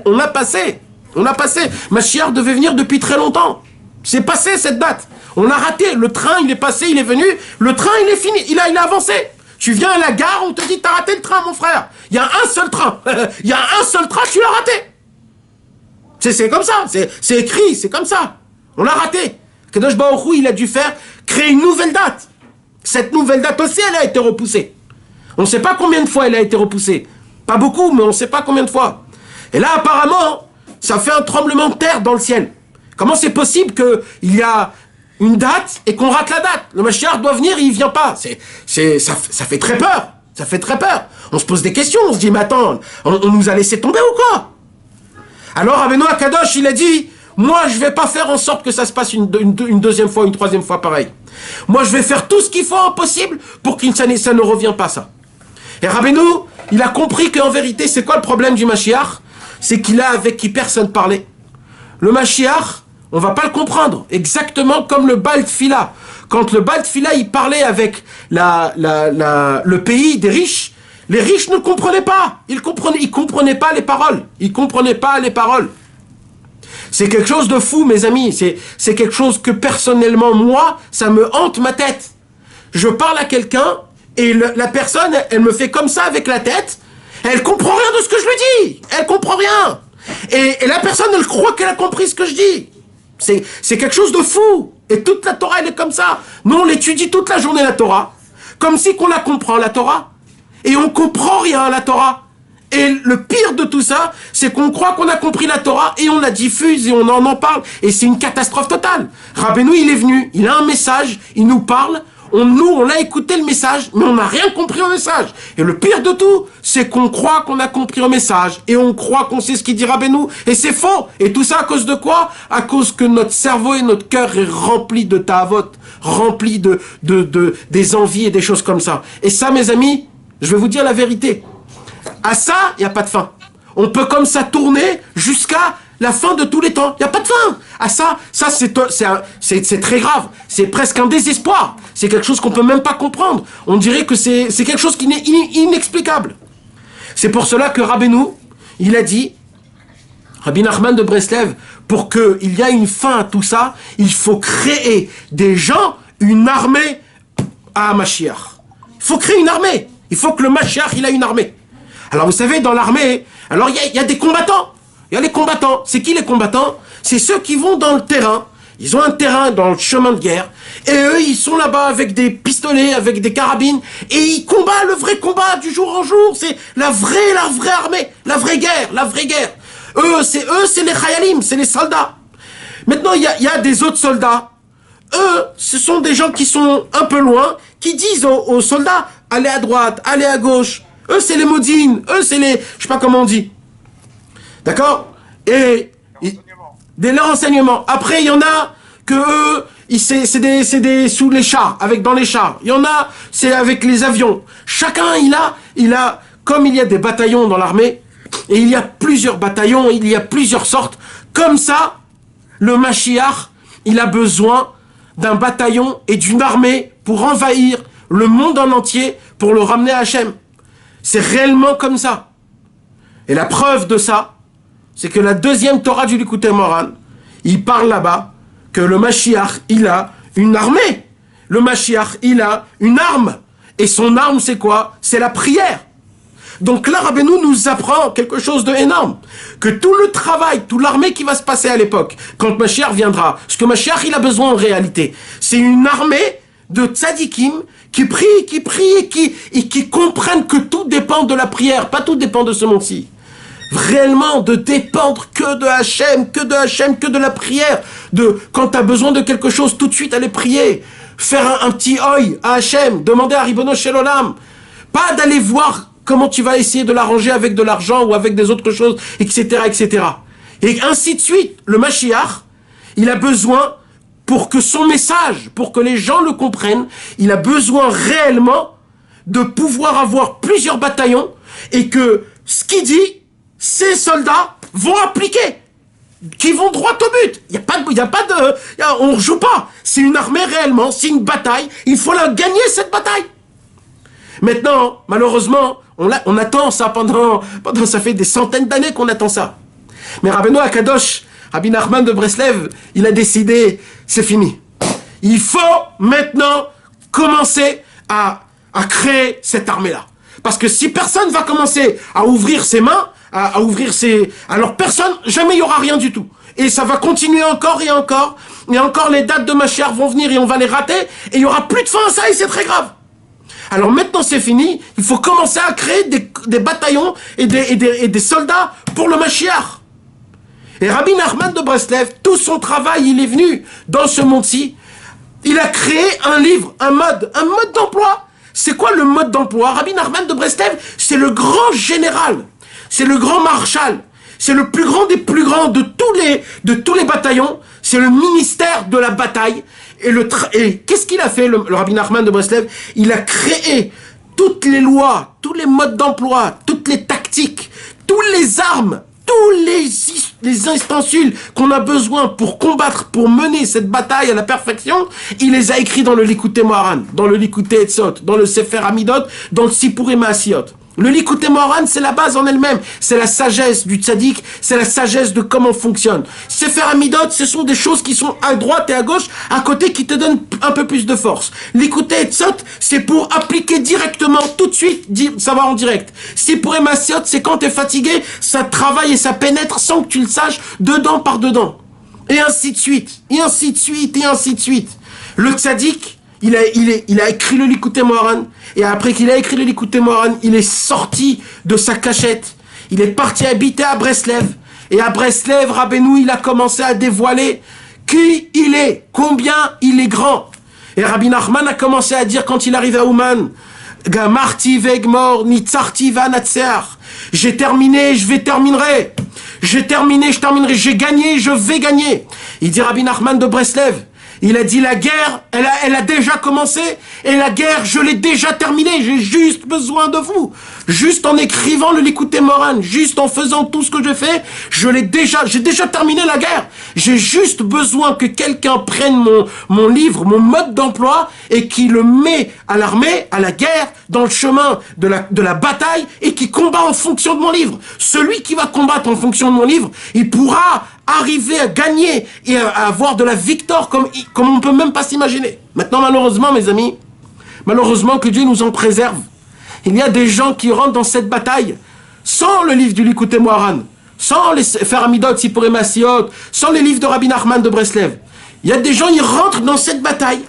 on l'a passée. On l'a passée. Mashiach devait venir depuis très longtemps. C'est passé cette date. On l'a raté. Le train, il est passé, il est venu. Le train, il est fini. Il a avancé. Tu viens à la gare, on te dit, t'as raté le train, mon frère. Il y a un seul train. Il y a un seul train, tu l'as raté. C'est comme ça. C'est écrit, c'est comme ça. On l'a raté. Kadosh Baruch Hu, il a dû créer une nouvelle date. Cette nouvelle date aussi, elle a été repoussée. On ne sait pas combien de fois elle a été repoussée. Pas beaucoup, mais on ne sait pas combien de fois. Et là, apparemment, ça fait un tremblement de terre dans le ciel. Comment c'est possible qu'il y a une date et qu'on rate la date? Le Mashiach doit venir et il ne vient pas. Ça fait très peur. Ça fait très peur. On se pose des questions. On se dit, mais attends, on nous a laissé tomber ou quoi? Alors, Rabbeinu Akadosh, il a dit, moi, je ne vais pas faire en sorte que ça se passe une deuxième fois, une troisième fois pareil. Moi, je vais faire tout ce qu'il faut possible pour que ça ne revienne pas, ça. Et Rabbeinu, il a compris qu'en vérité, c'est quoi le problème du Mashiach? C'est qu'il a avec qui personne parlait. Le Mashiach, on va pas le comprendre. Exactement comme le Baal Tfila. Quand le Baal Tfila, il parlait avec le pays des riches, les riches ne comprenaient pas. Ils comprenaient pas les paroles. Ils comprenaient pas les paroles. C'est quelque chose de fou, mes amis. C'est quelque chose que personnellement, moi, ça me hante ma tête. Je parle à quelqu'un et la personne, elle me fait comme ça avec la tête. Elle comprend rien de ce que je lui dis. Elle comprend rien. Et la personne, elle croit qu'elle a compris ce que je dis. C'est quelque chose de fou. Et toute la Torah, elle est comme ça. Nous, on l'étudie toute la journée, la Torah. Comme si qu'on la comprend, la Torah. Et on comprend rien à la Torah. Et le pire de tout ça, c'est qu'on croit qu'on a compris la Torah et on la diffuse et on en parle. Et c'est une catastrophe totale. Rabbeinu, il est venu, il a un message, il nous parle. On a écouté le message, mais on n'a rien compris au message. Et le pire de tout, c'est qu'on croit qu'on a compris au message. Et on croit qu'on sait ce qu'il dit Rabbeinu. Et c'est faux. Et tout ça à cause de quoi? À cause que notre cerveau et notre cœur est rempli de ta'avot, rempli des envies et des choses comme ça. Et ça, mes amis, je vais vous dire la vérité. À ça, il n'y a pas de fin. On peut comme ça tourner jusqu'à la fin de tous les temps. Il n'y a pas de fin. À ça c'est très grave. C'est presque un désespoir. C'est quelque chose qu'on ne peut même pas comprendre. On dirait que c'est quelque chose qui n'est inexplicable. C'est pour cela que Rabbeinu, il a dit, Rabbi Nachman de Breslev, pour qu'il y ait une fin à tout ça, il faut créer des gens, une armée à Mashiach. Il faut créer une armée. Il faut que le Mashiach, il a une armée. Alors vous savez, dans l'armée, alors il y a des combattants. Il y a les combattants. C'est qui les combattants? C'est ceux qui vont dans le terrain. Ils ont un terrain dans le chemin de guerre. Et eux, ils sont là-bas avec des pistolets, avec des carabines. Et ils combattent le vrai combat du jour en jour. C'est la vraie armée. La vraie guerre. Eux, c'est les chayalim, c'est les soldats. Maintenant, il y a des autres soldats. Eux, ce sont des gens qui sont un peu loin, qui disent aux soldats, allez à droite, allez à gauche. Eux, c'est les modines. Eux, c'est les... Je sais pas comment on dit. D'accord? Et... Des renseignements. Après, il y en a que eux, c'est des sous les chars, dans les chars. Il y en a, c'est avec les avions. Chacun, il a, comme il y a des bataillons dans l'armée, et il y a plusieurs bataillons, il y a plusieurs sortes. Comme ça, le Mashiach, il a besoin d'un bataillon et d'une armée pour envahir le monde en entier, pour le ramener à Hachem. C'est réellement comme ça. Et la preuve de ça, c'est que la deuxième Torah du Likutei Moharan, il parle là-bas que le Mashiach, il a une armée. Le Mashiach, il a une arme. Et son arme, c'est quoi? C'est la prière. Donc là, Rabbeinu nous apprend quelque chose d'énorme. Que tout le travail, toute l'armée qui va se passer à l'époque, quand Mashiach viendra, ce que Mashiach, il a besoin en réalité, c'est une armée de tzadikim qui prient et qui comprennent que tout dépend de la prière, pas tout dépend de ce monde-ci. Réellement de dépendre que de Hachem, que de la prière. Quand tu as besoin de quelque chose, tout de suite aller prier. Faire un petit oi à Hachem, demander à Ribono Shel Olam. Pas d'aller voir comment tu vas essayer de l'arranger avec de l'argent ou avec des autres choses, etc., etc. Et ainsi de suite. Le Mashiach, il a besoin, pour que son message, pour que les gens le comprennent, il a besoin réellement de pouvoir avoir plusieurs bataillons et que ce qu'il dit, ces soldats vont appliquer, qui vont droit au but. On ne joue pas. C'est une armée réellement, c'est une bataille. Il faut la gagner, cette bataille. Maintenant, malheureusement, on attend ça pendant ça fait des centaines d'années qu'on attend ça. Mais Rabbeinu Akadosh, Rabbi Nachman de Breslev, il a décidé, c'est fini. Il faut maintenant commencer à créer cette armée-là. Parce que si personne va commencer à ouvrir ses mains, alors jamais il y aura rien du tout. Et ça va continuer encore et encore. Et encore les dates de Mashiach vont venir et on va les rater. Et il n'y aura plus de fin à ça et c'est très grave. Alors maintenant c'est fini. Il faut commencer à créer des bataillons et des soldats pour le Mashiach. Et Rabbi Nachman de Breslev, tout son travail, il est venu dans ce monde-ci. Il a créé un livre, un mode d'emploi. C'est quoi le mode d'emploi? Rabbi Nachman de Breslev, c'est le grand général. C'est le grand marshal, c'est le plus grand des plus grands de tous les bataillons, c'est le ministère de la bataille. Et qu'est-ce qu'il a fait, le Rabbi Nachman de Breslev? Il a créé toutes les lois, tous les modes d'emploi, toutes les tactiques, toutes les armes, tous les ustensiles qu'on a besoin pour combattre, pour mener cette bataille à la perfection. Il les a écrits dans le Likutei Moharan, dans le Likutei Etzot, dans le Sefer Hamidot, dans le Sipurim Maasiyot. Le Likutei Moharan, c'est la base en elle-même. C'est la sagesse du tzaddik, c'est la sagesse de comment fonctionne. Sefer Hamidot, ce sont des choses qui sont à droite et à gauche, à côté, qui te donnent un peu plus de force. Likutei Etzot, c'est pour appliquer directement, tout de suite, ça va en direct. Sipurim Maasiyot, c'est quand tu es fatigué, ça travaille et ça pénètre sans que tu le saches, dedans par dedans. Et ainsi de suite, et ainsi de suite, et ainsi de suite. Le tzaddik, il a écrit le Likutei Moharan, et après qu'il a écrit le Likutei Moharan, il est sorti de sa cachette. Il est parti habiter à Breslev. Et à Breslev, Rabbeinu, il a commencé à dévoiler qui il est, combien il est grand. Et Rabbi Nachman a commencé à dire quand il arrive à Ouman, Gamarti vegmor nitzarti vanatseach. J'ai terminé, je terminerai. J'ai terminé, je terminerai. J'ai gagné, je vais gagner. Il dit Rabbi Nachman de Breslev. Il a dit la guerre, elle a déjà commencé, et la guerre, je l'ai déjà terminée. J'ai juste besoin de vous. Juste en écrivant le Likutei Moharan, juste en faisant tout ce que je fais, j'ai déjà terminé la guerre. J'ai juste besoin que quelqu'un prenne mon livre, mon mode d'emploi, et qui le met à l'armée, à la guerre, dans le chemin de la bataille, et qui combat en fonction de mon livre. Celui qui va combattre en fonction de mon livre, il pourra arriver à gagner et à avoir de la victoire comme on ne peut même pas s'imaginer. Maintenant, malheureusement, mes amis, malheureusement que Dieu nous en préserve. Il y a des gens qui rentrent dans cette bataille sans le livre du Likutei Moharan, sans les Sefer Hamidot, Sipurim Maasiyot, sans les livres de Rabbi Nachman de Breslev. Il y a des gens qui rentrent dans cette bataille.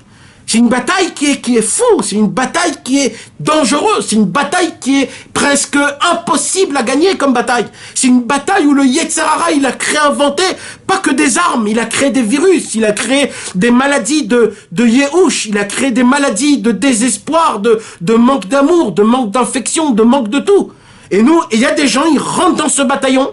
C'est une bataille qui est fou, c'est une bataille qui est dangereuse, c'est une bataille qui est presque impossible à gagner comme bataille. C'est une bataille où le Yetzer Hara, il a inventé pas que des armes, il a créé des virus, il a créé des maladies de Yehush, il a créé des maladies de désespoir, de manque d'amour, de manque d'infection, de manque de tout. Et il y a des gens, ils rentrent dans ce bataillon,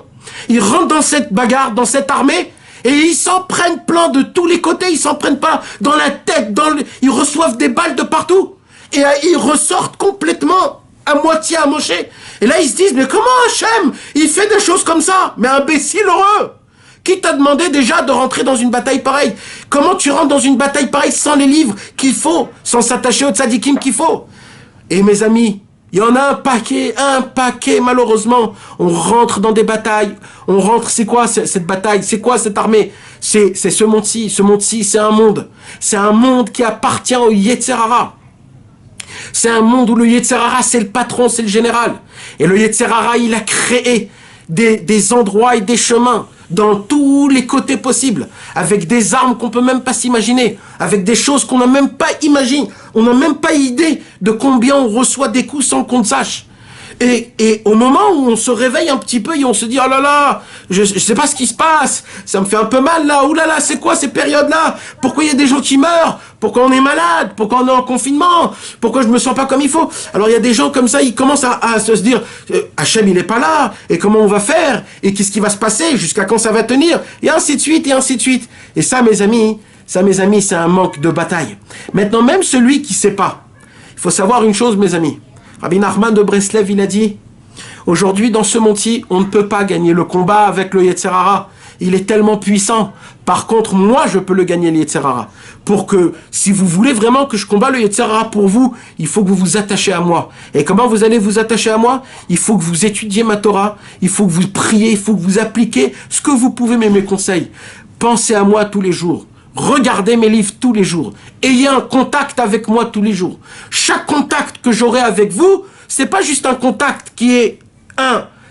ils rentrent dans cette bagarre, dans cette armée, et ils s'en prennent plein de tous les côtés, ils s'en prennent pas dans la tête, ils reçoivent des balles de partout. Et ils ressortent complètement à moitié amochés. Et là, ils se disent, mais comment Hachem, il fait des choses comme ça? Mais imbécile heureux! Qui t'a demandé déjà de rentrer dans une bataille pareille? Comment tu rentres dans une bataille pareille sans les livres qu'il faut, sans s'attacher aux tzadikim qu'il faut? Et mes amis, il y en a un paquet, malheureusement. On rentre dans des batailles. On rentre, c'est quoi cette bataille? C'est quoi cette armée? C'est ce monde-ci. Ce monde-ci, c'est un monde. C'est un monde qui appartient au Yetzer Hara. C'est un monde où le Yetzer Hara, c'est le patron, c'est le général. Et le Yetzer Hara, il a créé des endroits et des chemins dans tous les côtés possibles, avec des armes qu'on peut même pas s'imaginer, avec des choses qu'on n'a même pas imaginé, on n'a même pas idée de combien on reçoit des coups sans qu'on le sache. Et au moment où on se réveille un petit peu et on se dit, oh là là, je sais pas ce qui se passe, ça me fait un peu mal là, oh là là, c'est quoi ces périodes-là? Pourquoi il y a des gens qui meurent? Pourquoi on est malade? Pourquoi on est en confinement? Pourquoi je me sens pas comme il faut? Alors il y a des gens comme ça, ils commencent à se dire, Hachem il est pas là, et comment on va faire? Et qu'est-ce qui va se passer? Jusqu'à quand ça va tenir? Et ainsi de suite, et ainsi de suite. Et ça mes amis, c'est un manque de bataille. Maintenant même celui qui sait pas, il faut savoir une chose mes amis. Rabbi Nachman de Breslev, il a dit, aujourd'hui dans ce monti, on ne peut pas gagner le combat avec le Yetzer Hara. Il est tellement puissant. Par contre, moi, je peux le gagner, le Yetzer Hara. Pour que, si vous voulez vraiment que je combat le Yetzer Hara pour vous, il faut que vous vous attachiez à moi. Et comment vous allez vous attacher à moi? Il faut que vous étudiez ma Torah, il faut que vous priez, il faut que vous appliquez ce que vous pouvez, mes conseils. Pensez à moi tous les jours. Regardez mes livres tous les jours. Ayez un contact avec moi tous les jours. Chaque contact que j'aurai avec vous, c'est pas juste un contact qui est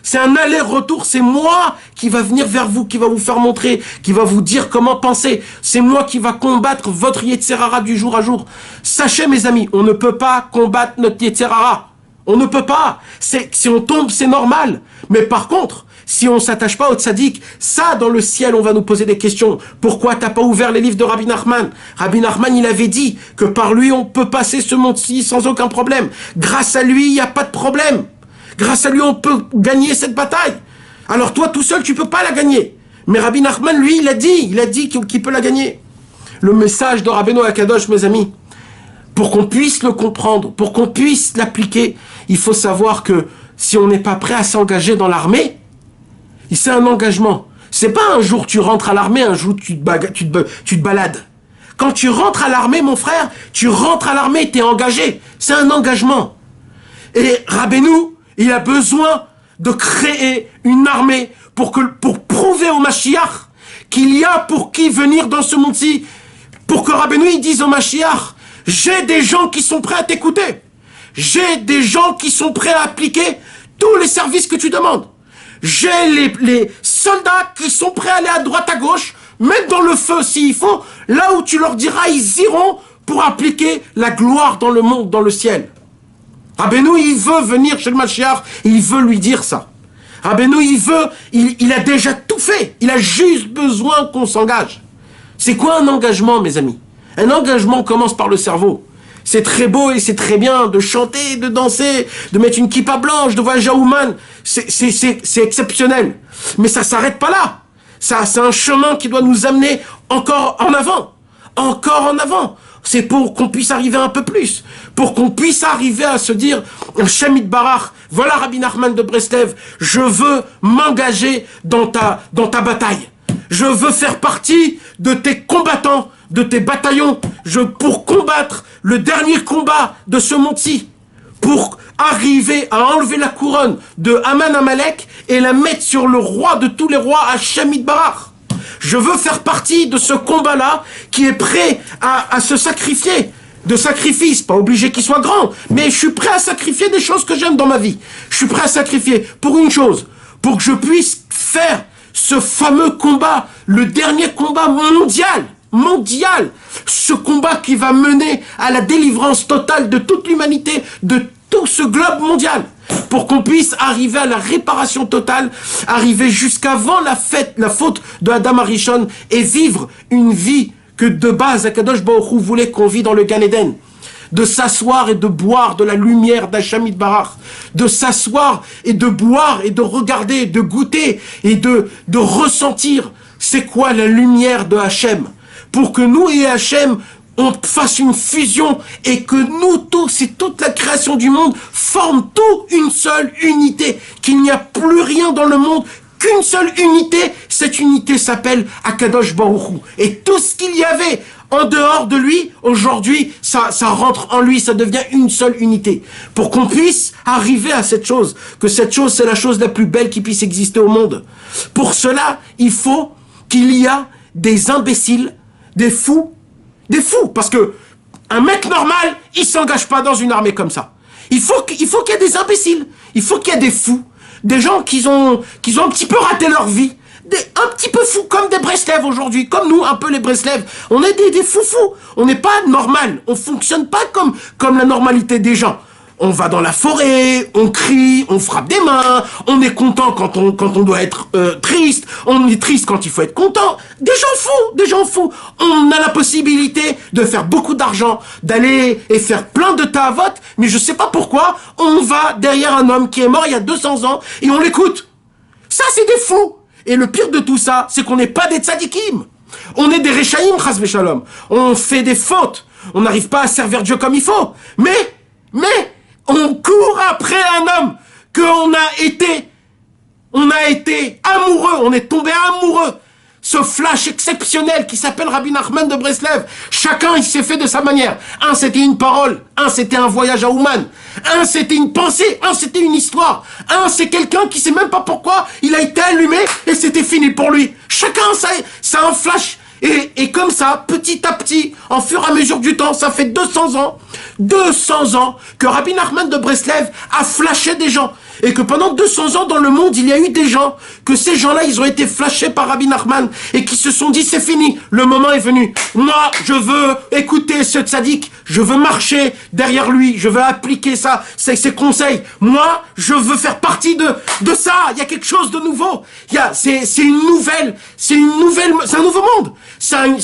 c'est un aller-retour. C'est moi qui va venir vers vous, qui va vous faire montrer, qui va vous dire comment penser. C'est moi qui va combattre votre Yetzer Hara du jour à jour. Sachez mes amis, on ne peut pas combattre notre Yetzer Hara. On ne peut pas. Si on tombe, c'est normal. Mais par contre, si on ne s'attache pas au tzaddik, ça, dans le ciel, on va nous poser des questions. Pourquoi t'as pas ouvert les livres de Rabbi Nachman? Rabbi Nachman, il avait dit que par lui, on peut passer ce monde-ci sans aucun problème. Grâce à lui, il n'y a pas de problème. Grâce à lui, on peut gagner cette bataille. Alors toi, tout seul, tu peux pas la gagner. Mais Rabbi Nachman, lui, il a dit qu'il peut la gagner. Le message de Rabbeinu Akadosh, mes amis, pour qu'on puisse le comprendre, pour qu'on puisse l'appliquer, il faut savoir que si on n'est pas prêt à s'engager dans l'armée, c'est un engagement. C'est pas un jour tu rentres à l'armée, un jour tu te balades. Quand tu rentres à l'armée, mon frère, tu rentres à l'armée, tu es engagé. C'est un engagement. Et Rabbeinu, il a besoin de créer une armée pour prouver au Mashiach qu'il y a pour qui venir dans ce monde-ci. Pour que Rabbeinu, il dise au Mashiach, j'ai des gens qui sont prêts à t'écouter. J'ai des gens qui sont prêts à appliquer tous les services que tu demandes. J'ai les soldats qui sont prêts à aller à droite, à gauche, mettre dans le feu s'il faut, là où tu leur diras, ils iront pour appliquer la gloire dans le monde, dans le ciel. Rabbeinu, il veut venir chez le Mashiach, et il veut lui dire ça. Rabbeinu, il a déjà tout fait, il a juste besoin qu'on s'engage. C'est quoi un engagement, mes amis? Un engagement commence par le cerveau. C'est très beau et c'est très bien de chanter, de danser, de mettre une kippa blanche, de voyager à Ouman. C'est exceptionnel. Mais ça s'arrête pas là. Ça, c'est un chemin qui doit nous amener encore en avant. Encore en avant. C'est pour qu'on puisse arriver un peu plus. Pour qu'on puisse arriver à se dire, Hashem Yitbarach, voilà Rabbi Nachman de Breslev, je veux m'engager dans ta bataille. Je veux faire partie de tes combattants, de tes bataillons, pour combattre le dernier combat de ce monde-ci, pour arriver à enlever la couronne de Haman Amalek et la mettre sur le roi de tous les rois, Hashem Yitbarach. Je veux faire partie de ce combat-là qui est prêt à se sacrifier. De sacrifice, pas obligé qu'il soit grand, mais je suis prêt à sacrifier des choses que j'aime dans ma vie. Je suis prêt à sacrifier pour une chose, pour que je puisse faire ce fameux combat, le dernier combat mondial, ce combat qui va mener à la délivrance totale de toute l'humanité, de tout ce globe mondial, pour qu'on puisse arriver à la réparation totale, arriver jusqu'avant la faute de Adam Arishon et vivre une vie que de base Akadosh Baruch Hu voulait qu'on vit dans le Gan Eden. De s'asseoir et de boire de la lumière d'Hashem Yitbarach, de s'asseoir et de boire et de regarder, de goûter et de ressentir c'est quoi la lumière de Hachem, pour que nous et Hachem on fasse une fusion et que nous tous et toute la création du monde forment tout une seule unité, qu'il n'y a plus rien dans le monde qu'une seule unité. Cette unité s'appelle Akadosh Baruch Hu, et tout ce qu'il y avait en dehors de lui, aujourd'hui, ça rentre en lui, ça devient une seule unité. Pour qu'on puisse arriver à cette chose, que cette chose, c'est la chose la plus belle qui puisse exister au monde. Pour cela, il faut qu'il y a des imbéciles, des fous, parce que un mec normal, il s'engage pas dans une armée comme ça. Il faut qu'il y ait des imbéciles, il faut qu'il y ait des fous, des gens qui ont un petit peu raté leur vie, un petit peu fous, comme des Breslev aujourd'hui, comme nous, un peu les Breslev. On est des foufous. On n'est pas normal. On fonctionne pas comme la normalité des gens. On va dans la forêt, on crie, on frappe des mains, on est content quand on doit être triste, on est triste quand il faut être content. Des gens fous. On a la possibilité de faire beaucoup d'argent, d'aller et faire plein de tavot, mais je sais pas pourquoi, on va derrière un homme qui est mort il y a 200 ans et on l'écoute. Ça, c'est des fous. Et le pire de tout ça, c'est qu'on n'est pas des tzadikim. On est des rechaïm, chas v'shalom. On fait des fautes. On n'arrive pas à servir Dieu comme il faut. Mais, on court après un homme qu'on a été amoureux, on est tombé amoureux. Ce flash exceptionnel qui s'appelle Rabbi Nachman de Breslev. Chacun, il s'est fait de sa manière. Un, c'était une parole. Un, c'était un voyage à Ouman. Un, c'était une pensée. Un, c'était une histoire. Un, c'est quelqu'un qui sait même pas pourquoi il a été allumé et c'était fini pour lui. Chacun, ça a un flash. Et comme ça, petit à petit, en fur et à mesure du temps, ça fait 200 ans que Rabbi Nachman de Breslev a flashé des gens. Et que pendant 200 ans dans le monde, il y a eu des gens, que ces gens-là, ils ont été flashés par Rabbi Nachman et qui se sont dit, c'est fini, le moment est venu. Moi, je veux écouter ce tzaddik, je veux marcher derrière lui, je veux appliquer ça, ses conseils. Moi, je veux faire partie de ça. Il y a quelque chose de nouveau. C'est un nouveau monde. C'est un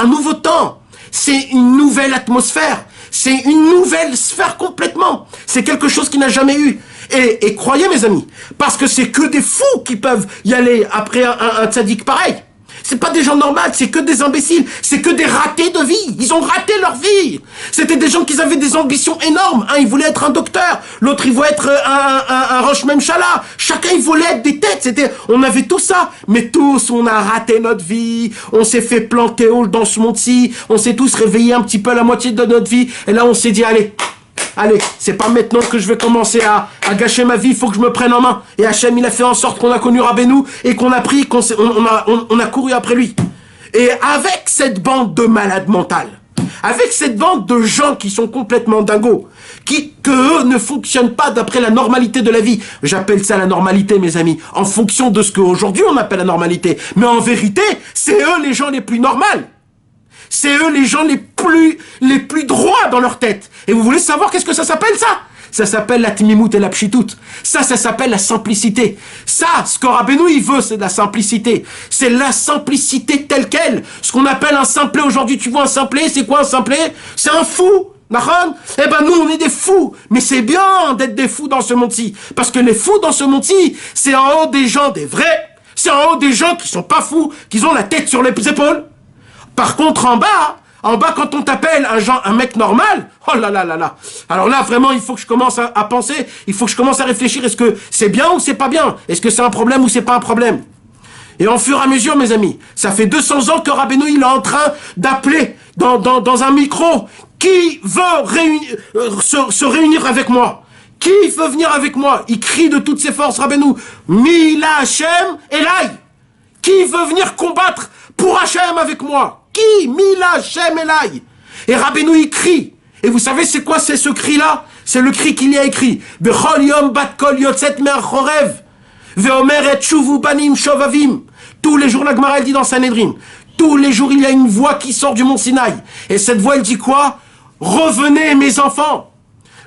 nouveau temps. C'est une nouvelle atmosphère. C'est une nouvelle sphère complètement. C'est quelque chose qui n'a jamais eu. Et croyez mes amis, parce que c'est que des fous qui peuvent y aller après un tzaddik pareil. C'est pas des gens normaux, c'est que des imbéciles, c'est que des ratés de vie. Ils ont raté leur vie. C'était des gens qui avaient des ambitions énormes. Un, il voulait être un docteur, l'autre, il voulait être un Rosh Memchala. Chacun, il voulait être des têtes. On avait tout ça, mais tous, on a raté notre vie. On s'est fait planter dans ce monde-ci. On s'est tous réveillés un petit peu à la moitié de notre vie. Et là, on s'est dit, allez, c'est pas maintenant que je vais commencer à gâcher ma vie, il faut que je me prenne en main. Et Hachem, il a fait en sorte qu'on a connu Rabbeinu et qu'on a pris, on a couru après lui. Et avec cette bande de malades mentales, avec cette bande de gens qui sont complètement dingos, que eux ne fonctionnent pas d'après la normalité de la vie. J'appelle ça la normalité, mes amis, en fonction de ce qu'aujourd'hui on appelle la normalité. Mais en vérité, c'est eux les gens les plus normaux. C'est eux les gens les plus droits dans leur tête. Et vous voulez savoir qu'est-ce que ça s'appelle ça? Ça s'appelle la timimout et la pshitout. Ça s'appelle la simplicité. Ça, ce que Rabbeinu il veut, c'est de la simplicité. C'est la simplicité telle quelle. Ce qu'on appelle un simplet aujourd'hui. Tu vois un simplet, c'est quoi un simplet? C'est un fou. Nahon? Eh ben nous on est des fous. Mais c'est bien d'être des fous dans ce monde-ci. Parce que les fous dans ce monde-ci, c'est en haut des gens des vrais. C'est en haut des gens qui sont pas fous, qui ont la tête sur les épaules. Par contre, en bas, quand on t'appelle un mec normal, oh là là là là. Alors là, vraiment, il faut que je commence à penser, il faut que je commence à réfléchir, est-ce que c'est bien ou c'est pas bien? Est-ce que c'est un problème ou c'est pas un problème? Et en fur et à mesure, mes amis, ça fait 200 ans que Rabbeinu, il est en train d'appeler dans un micro, qui veut se réunir avec moi? Qui veut venir avec moi? Il crie de toutes ses forces, Rabbeinu, Mila Hashem Elai. Qui veut venir combattre pour Hashem avec moi? Qui? Mila Hashem Elai. Et Rabbeinu il crie. Et vous savez c'est quoi c'est ce cri-là? C'est le cri qu'il y a écrit. Bechol yom bat kol yotzet mer chorev. Ve'omeret shuvu banim shovavim. Tous les jours la Gemara elle dit dans Sanhedrin. Tous les jours il y a une voix qui sort du mont Sinaï. Et cette voix elle dit quoi? Revenez mes enfants.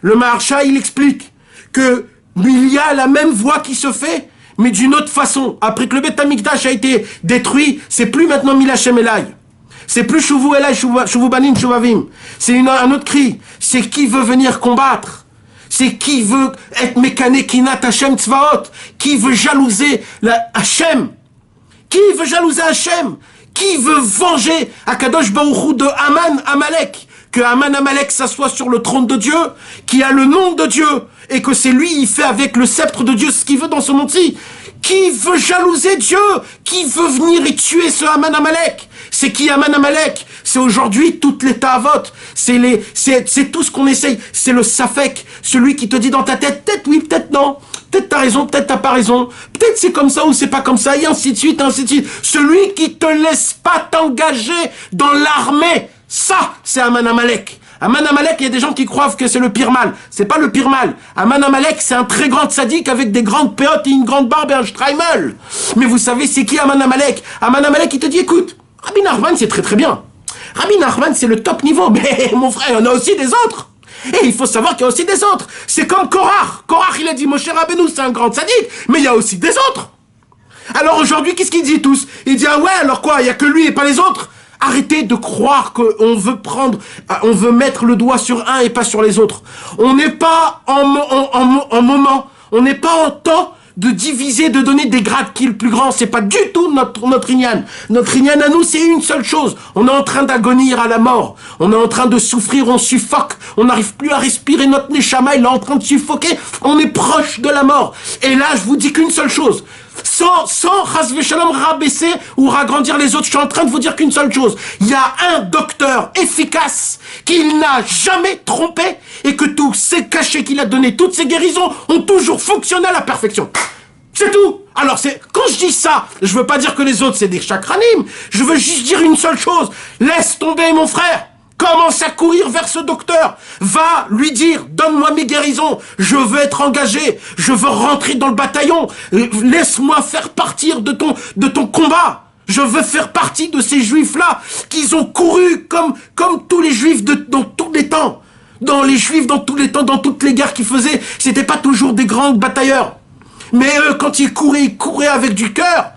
Le Maharsha il explique que il y a la même voix qui se fait, mais d'une autre façon. Après que le Beth Amikdash a été détruit, c'est plus maintenant Mila Hashem Elai. C'est plus Shuvu Elai, Shuvu Banim, Shuvavim. C'est un autre cri. C'est qui veut venir combattre. C'est qui veut être mécané Kinat Hashem Tzvaot. Qui veut jalouser Hashem. Qui veut jalouser Hashem. Qui veut venger Akadosh Baruch Hu de Aman Amalek. Que Aman Amalek s'assoit sur le trône de Dieu, qui a le nom de Dieu, et que c'est lui, il fait avec le sceptre de Dieu ce qu'il veut dans ce monde-ci. Qui veut jalouser Dieu? Qui veut venir et tuer ce Aman Amalek? C'est qui Aman Amalek? C'est aujourd'hui toutes les ta'avot. C'est tout ce qu'on essaye. C'est le safek. Celui qui te dit dans ta tête, peut-être oui, peut-être non. Peut-être t'as raison, peut-être t'as pas raison. Peut-être c'est comme ça ou c'est pas comme ça, et ainsi de suite, ainsi de suite. Celui qui te laisse pas t'engager dans l'armée. Ça, c'est Aman Amalek. Aman Amalek, il y a des gens qui croient que c'est le pire mal. C'est pas le pire mal. Aman Amalek, c'est un très grand sadique avec des grandes péotes et une grande barbe et un streimel. Mais vous savez, c'est qui Aman Amalek? Aman Amalek, il te dit, écoute, Rabbi Nachman, c'est très très bien. Rabbi Nachman, c'est le top niveau. Mais mon frère, il y en a aussi des autres. Et il faut savoir qu'il y a aussi des autres. C'est comme Korach. Korach, il a dit, Moshe Rabbeinu, c'est un grand sadique. Mais il y a aussi des autres. Alors aujourd'hui, qu'est-ce qu'il dit tous? Il dit, ah ouais, alors quoi? Il n'y a que lui et pas les autres? Arrêtez de croire qu'on veut mettre le doigt sur un et pas sur les autres. On n'est pas en moment, on n'est pas en temps de diviser, de donner des grades qui est le plus grand. C'est pas du tout notre Inyan. Notre Inyan à nous, c'est une seule chose. On est en train d'agonir à la mort. On est en train de souffrir, on suffoque. On n'arrive plus à respirer, notre neshama, il est en train de suffoquer. On est proche de la mort. Et là, je vous dis qu'une seule chose. Sans chas v'shalom rabaisser ou ragrandir les autres, je suis en train de vous dire qu'une seule chose. Il y a un docteur efficace qu'il n'a jamais trompé et que tous ces cachets qu'il a donnés, toutes ces guérisons ont toujours fonctionné à la perfection. C'est tout. Alors quand je dis ça, je veux pas dire que les autres c'est des chakranim. Je veux juste dire une seule chose. Laisse tomber mon frère. Commence à courir vers ce docteur. Va lui dire, donne-moi mes guérisons. Je veux être engagé. Je veux rentrer dans le bataillon. Laisse-moi faire partir de ton combat. Je veux faire partie de ces juifs-là qui ont couru comme tous les juifs dans tous les temps. Dans les juifs, dans tous les temps, dans toutes les guerres qu'ils faisaient, c'était pas toujours des grands batailleurs. Mais eux, quand ils couraient avec du cœur.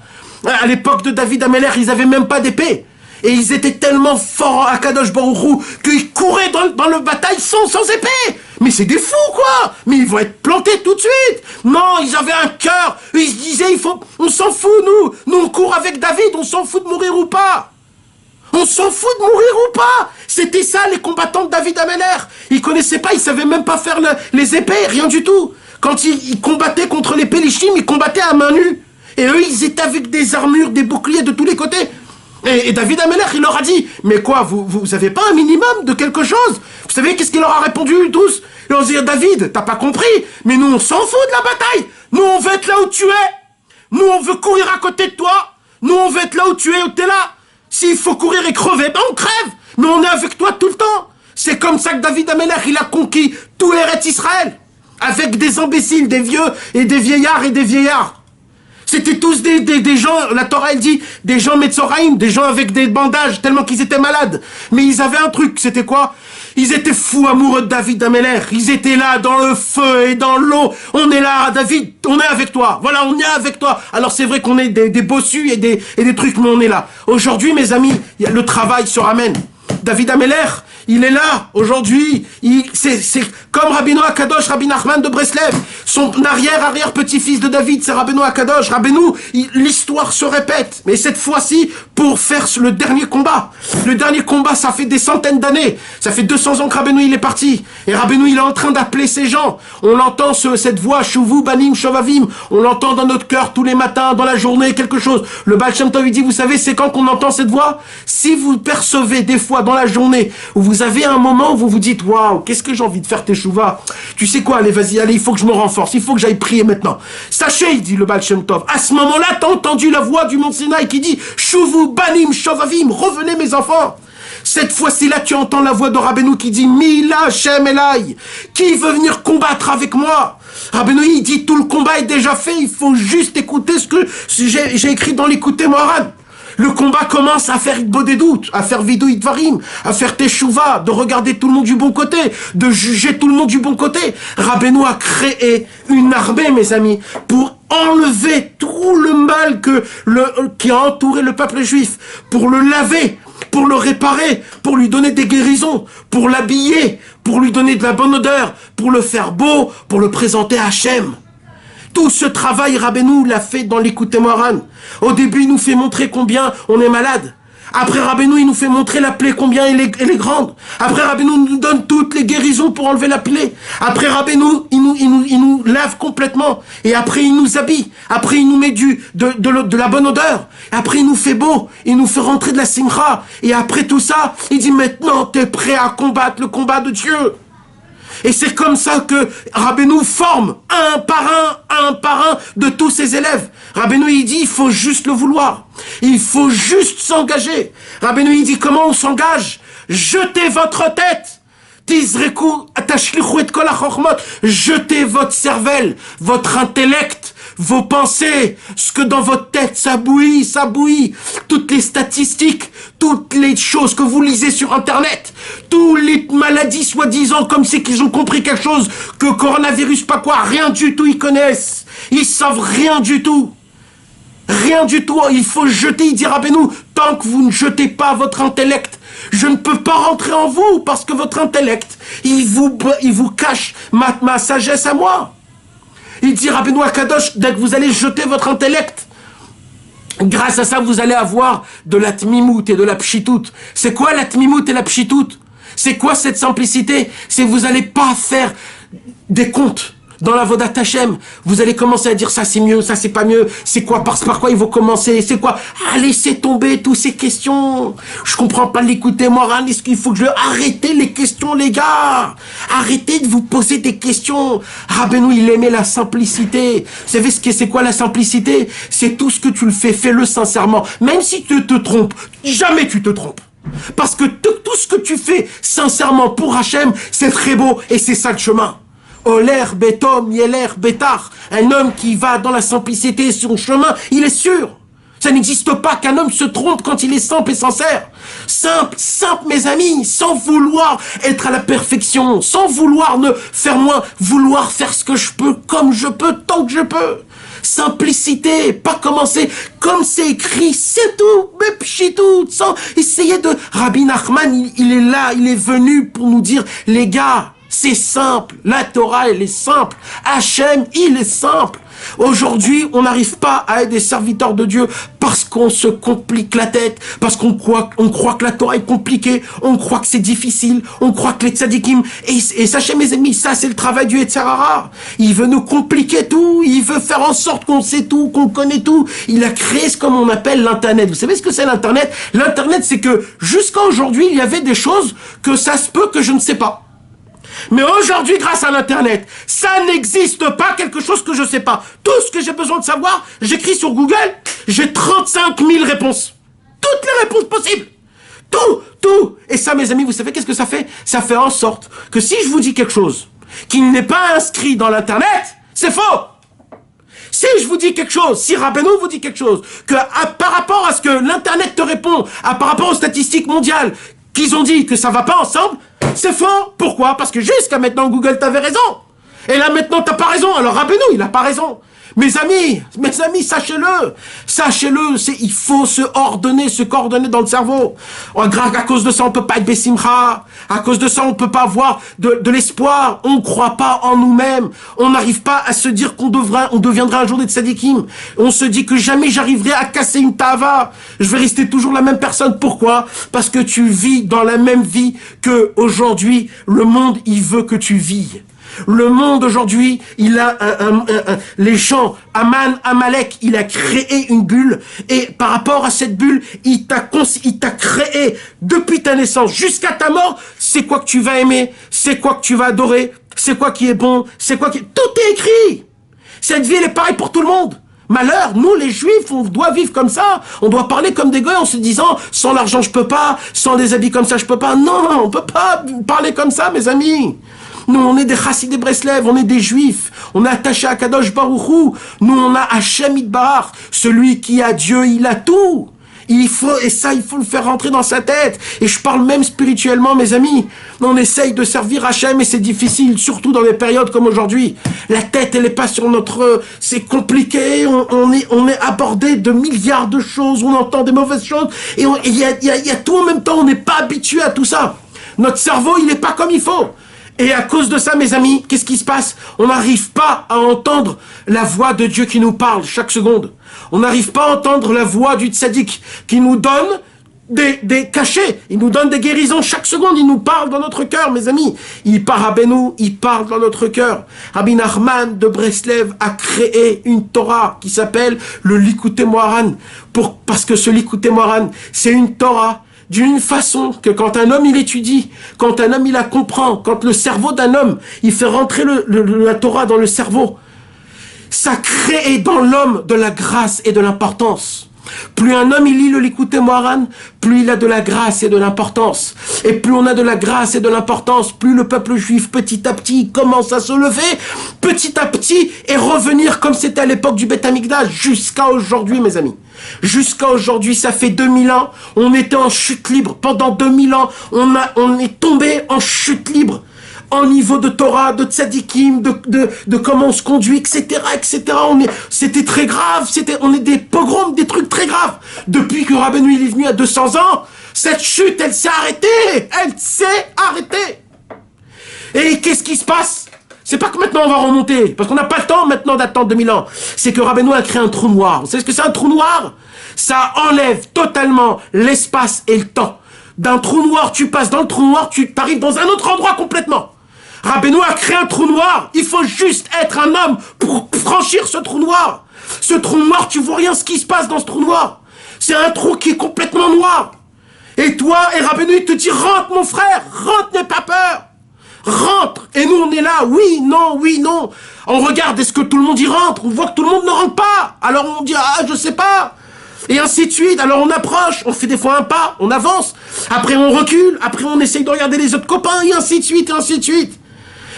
À l'époque de David Ameller, ils avaient même pas d'épée. Et ils étaient tellement forts à Kadosh Baruch Hu qu'ils couraient dans le bataille sans épée. Mais c'est des fous, quoi. Mais ils vont être plantés tout de suite. Non, ils avaient un cœur. Ils se disaient, on s'en fout, nous. Nous, on court avec David. On s'en fout de mourir ou pas. On s'en fout de mourir ou pas. C'était ça, les combattants de David Ameller. Ils connaissaient pas, ils savaient même pas faire les épées, rien du tout. Quand ils combattaient contre les Pélishtim, ils combattaient à main nue. Et eux, ils étaient avec des armures, des boucliers de tous les côtés. Et David Ameller, il leur a dit, mais quoi, vous avez pas un minimum de quelque chose? Vous savez qu'est-ce qu'il leur a répondu tous? Ils leur ont dit, David, t'as pas compris, mais nous on s'en fout de la bataille. Nous on veut être là où tu es. Nous on veut courir à côté de toi. Nous on veut être là où tu es, où t'es là. S'il faut courir et crever, ben on crève. Mais on est avec toi tout le temps. C'est comme ça que David Ameller, il a conquis tout Eretz Israël. Avec des imbéciles, des vieux et des vieillards et des vieillards. C'était tous des gens, la Torah elle dit, des gens Metzoraïm, des gens avec des bandages tellement qu'ils étaient malades. Mais ils avaient un truc, c'était quoi? Ils étaient fous amoureux de David Ameller. Ils étaient là dans le feu et dans l'eau. On est là, David, on est avec toi. Voilà, on est avec toi. Alors c'est vrai qu'on est des bossus et des trucs, mais on est là. Aujourd'hui, mes amis, le travail se ramène. David Ameller, il est là, aujourd'hui, c'est comme Rabbeinu Akadosh, Rabbi Nachman de Breslev, son arrière-petit-fils de David, c'est Rabbeinu Akadosh. Rabbeinu, l'histoire se répète, mais cette fois-ci, pour faire le dernier combat. Le dernier combat, ça fait des centaines d'années, ça fait 200 ans que Rabbeinu, il est parti, et Rabbeinu, il est en train d'appeler ces gens. On l'entend, cette voix, Shuvu, Banim, Shovavim, on l'entend dans notre cœur tous les matins, dans la journée, quelque chose. Le Baal Shem Tov, il dit, vous savez, c'est quand qu'on entend cette voix? Si vous percevez des fois dans la journée, où vous avez un moment où vous vous dites, waouh, qu'est-ce que j'ai envie de faire teshuva? Tu sais quoi, allez, vas-y, allez, il faut que je me renforce, il faut que j'aille prier maintenant. Sachez, il dit le Baal Shem Tov, à ce moment-là, t'as entendu la voix du Mont Sinaï qui dit, Shuvu, Banim, Shovavim, revenez mes enfants. Cette fois-ci là, tu entends la voix de Rabbeinu qui dit, Mila, Shem Elai, qui veut venir combattre avec moi? Rabbeinu, il dit, tout le combat est déjà fait, il faut juste écouter ce que j'ai écrit dans l'écouter Moharan. Le combat commence à faire des doutes, à faire vidou idvarim, à faire teshuva, de regarder tout le monde du bon côté, de juger tout le monde du bon côté. Rabbeinu a créé une armée, mes amis, pour enlever tout le mal qui a entouré le peuple juif, pour le laver, pour le réparer, pour lui donner des guérisons, pour l'habiller, pour lui donner de la bonne odeur, pour le faire beau, pour le présenter à Hachem. Tout ce travail, Rabbeinu l'a fait dans l'écoute Moharan. Au début, il nous fait montrer combien on est malade. Après, Rabbeinu, il nous fait montrer la plaie, combien elle est grande. Après, Rabbeinu nous donne toutes les guérisons pour enlever la plaie. Après, Rabbeinu, il nous lave complètement. Et après, il nous habille. Après, il nous met de la bonne odeur. Après, il nous fait beau. Il nous fait rentrer de la simcha. Et après tout ça, il dit, maintenant, t'es prêt à combattre le combat de Dieu. Et c'est comme ça que Rabbeinu forme un par un de tous ses élèves. Rabbeinu, il dit, il faut juste le vouloir. Il faut juste s'engager. Rabbeinu, il dit, comment on s'engage? Jetez votre tête. Tizreku atashlichu et kol hachokmot. Jetez votre cervelle, votre intellect, vos pensées, ce que dans votre tête ça bouillit, toutes les statistiques, toutes les choses que vous lisez sur internet, toutes les maladies soi-disant comme c'est qu'ils ont compris quelque chose, que coronavirus pas quoi, rien du tout ils connaissent, ils savent rien du tout. Rien du tout, il faut jeter, il dit Rabbeinu, tant que vous ne jetez pas votre intellect, je ne peux pas rentrer en vous, parce que votre intellect, il vous cache ma sagesse à moi. Il dit Rabbeinu Akadosh, dès que vous allez jeter votre intellect, grâce à ça, vous allez avoir de la tmimout et de la pshitout. C'est quoi la tmimout et la pshitout? C'est quoi cette simplicité? C'est que vous n'allez pas faire des comptes. Dans la Vodat Hashem, vous allez commencer à dire ça c'est mieux, ça c'est pas mieux, c'est quoi, par quoi il faut commencer, c'est quoi, laissez tomber toutes ces questions, je comprends pas l'écouter Moran, est-ce qu'il faut que arrêtez les questions les gars, arrêtez de vous poser des questions. Rabbeinu il aimait la simplicité, vous savez c'est quoi la simplicité? C'est tout ce que tu le fais-le sincèrement, même si tu te trompes, jamais tu te trompes. Parce que tout ce que tu fais sincèrement pour Hachem, c'est très beau et c'est ça le chemin. Oler, Betom, Yeler, Betar. Un homme qui va dans la simplicité sur son chemin, il est sûr. Ça n'existe pas qu'un homme se trompe quand il est simple et sincère. Simple, mes amis, sans vouloir être à la perfection, sans vouloir ne faire moins, vouloir faire ce que je peux, comme je peux, tant que je peux. Simplicité, pas commencer comme c'est écrit, c'est tout, tout, sans essayer de... Rabbi Nachman, il est là, il est venu pour nous dire, les gars, c'est simple, la Torah elle est simple, Hachem il est simple. Aujourd'hui on n'arrive pas à être des serviteurs de Dieu parce qu'on se complique la tête, parce qu'on croit que la Torah est compliquée, on croit que c'est difficile, on croit que les tzadikim, et sachez mes amis, ça c'est le travail du Yetzer Hara. Il veut nous compliquer tout, il veut faire en sorte qu'on sait tout, qu'on connaît tout. Il a créé ce qu'on appelle l'internet. Vous savez ce que c'est l'internet? L'internet c'est que jusqu'à aujourd'hui il y avait des choses que ça se peut que je ne sais pas. Mais aujourd'hui, grâce à l'internet, ça n'existe pas quelque chose que je sais pas. Tout ce que j'ai besoin de savoir, j'écris sur Google, j'ai 35 000 réponses. Toutes les réponses possibles. Tout. Et ça, mes amis, vous savez qu'est-ce que ça fait? Ça fait en sorte que si je vous dis quelque chose qui n'est pas inscrit dans l'internet, c'est faux. Si je vous dis quelque chose, si Rabbeinu vous dit quelque chose, que par rapport à ce que l'internet te répond, par rapport aux statistiques mondiales, qu'ils ont dit que ça va pas ensemble, c'est faux. Pourquoi? Parce que jusqu'à maintenant, Google t'avait raison. Et là, maintenant, t'as pas raison. Alors, Rabbeinu, il a pas raison. Mes amis, sachez-le, il faut se coordonner dans le cerveau. À cause de ça, on peut pas être Bessimcha. À cause de ça, on peut pas avoir de l'espoir. On croit pas en nous-mêmes. On n'arrive pas à se dire qu'on deviendra un jour des tzadikim. On se dit que jamais j'arriverai à casser une tava. Je vais rester toujours la même personne. Pourquoi? Parce que tu vis dans la même vie que aujourd'hui, le monde, il veut que tu vis. Le monde aujourd'hui, il a les gens, Amalek, il a créé une bulle et par rapport à cette bulle, il t'a créé depuis ta naissance jusqu'à ta mort. C'est quoi que tu vas aimer, c'est quoi que tu vas adorer, c'est quoi qui est bon, tout est écrit. Cette vie, elle est pareille pour tout le monde. Malheur, nous les juifs, on doit vivre comme ça. On doit parler comme des goyes en se disant sans l'argent je peux pas, sans des habits comme ça je peux pas. Non, on peut pas parler comme ça, mes amis. Nous, on est des Chassidé Breslev, on est des Juifs, on est attachés à Kadosh Baruch Hu. Nous, on a Hachem Yitbarach, celui qui a Dieu, il a tout. Il faut le faire rentrer dans sa tête. Et je parle même spirituellement, mes amis. On essaye de servir Hachem et c'est difficile, surtout dans des périodes comme aujourd'hui. La tête, elle est pas sur notre... C'est compliqué, on est abordé de milliards de choses, on entend des mauvaises choses, et il y a tout en même temps, on n'est pas habitué à tout ça. Notre cerveau, il n'est pas comme il faut. Et à cause de ça, mes amis, qu'est-ce qui se passe? On n'arrive pas à entendre la voix de Dieu qui nous parle chaque seconde. On n'arrive pas à entendre la voix du tzaddik qui nous donne des cachets. Il nous donne des guérisons chaque seconde. Il nous parle dans notre cœur, mes amis. Il parle dans notre cœur. Rabbi Nachman de Breslev a créé une Torah qui s'appelle le Likutei Moharan. Parce que ce Likutei Moharan, c'est une Torah d'une façon que quand un homme il étudie, quand un homme il la comprend, quand le cerveau d'un homme il fait rentrer la Torah dans le cerveau, ça crée dans l'homme de la grâce et de l'importance. Plus un homme il lit le Likutei Moharan, plus il a de la grâce et de l'importance. Et plus on a de la grâce et de l'importance, plus le peuple juif petit à petit commence à se lever, petit à petit, et revenir comme c'était à l'époque du Beth Amikdash, jusqu'à aujourd'hui mes amis. Jusqu'à aujourd'hui, ça fait 2000 ans, on était en chute libre. Pendant 2000 ans, on est tombé en chute libre. En niveau de Torah, de tzadikim, de comment on se conduit, etc., etc. C'était très grave, on est des pogroms, des trucs très graves. Depuis que Rabbeinu il est venu à 200 ans, cette chute, elle s'est arrêtée. Elle s'est arrêtée. Et qu'est-ce qui se passe? C'est pas que maintenant on va remonter, parce qu'on n'a pas le temps maintenant d'attendre 2000 ans. C'est que Rabbeinu a créé un trou noir. Vous savez ce que c'est un trou noir? Ça enlève totalement l'espace et le temps. D'un trou noir, tu passes dans le trou noir, tu arrives dans un autre endroit complètement. Rabbeinu a créé un trou noir. Il faut juste être un homme pour franchir ce trou noir. Ce trou noir, tu vois rien ce qui se passe dans ce trou noir. C'est un trou qui est complètement noir. Et toi, et Rabbeinu, il te dit, rentre mon frère, rentre, n'aie pas peur. Rentre. Et nous, on est là, oui, non. On regarde, est-ce que tout le monde y rentre? On voit que tout le monde ne rentre pas. Alors on dit, je sais pas. Et ainsi de suite. Alors on approche, on fait des fois un pas, on avance. Après on recule, après on essaye de regarder les autres copains, et ainsi de suite, et ainsi de suite.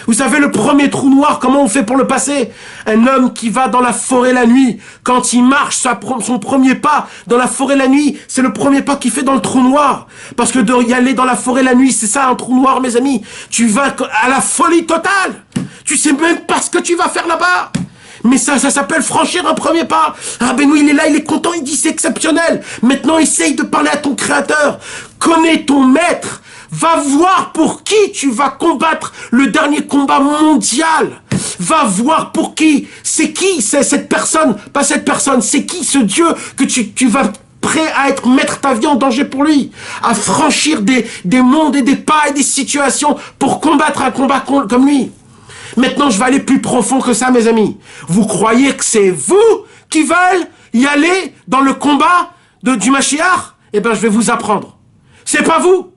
Vous savez, le premier trou noir, comment on fait pour le passer? Un homme qui va dans la forêt la nuit, quand il marche son premier pas dans la forêt la nuit, c'est le premier pas qu'il fait dans le trou noir. Parce que y aller dans la forêt la nuit, c'est ça un trou noir, mes amis. Tu vas à la folie totale. Tu sais même pas ce que tu vas faire là-bas. Mais ça s'appelle franchir un premier pas. Rabbeinu, il est là, il est content, il dit c'est exceptionnel. Maintenant, essaye de parler à ton créateur. Connais ton maître. Va voir pour qui tu vas combattre le dernier combat mondial. Va voir pour qui. C'est qui cette personne? Pas cette personne, c'est qui ce Dieu que tu vas prêt à mettre ta vie en danger pour lui, à franchir des mondes et des pas et des situations pour combattre un combat comme lui. Maintenant, je vais aller plus profond que ça, mes amis. Vous croyez que c'est vous qui veulent y aller dans le combat du Mashiach? Eh bien, je vais vous apprendre. C'est pas vous.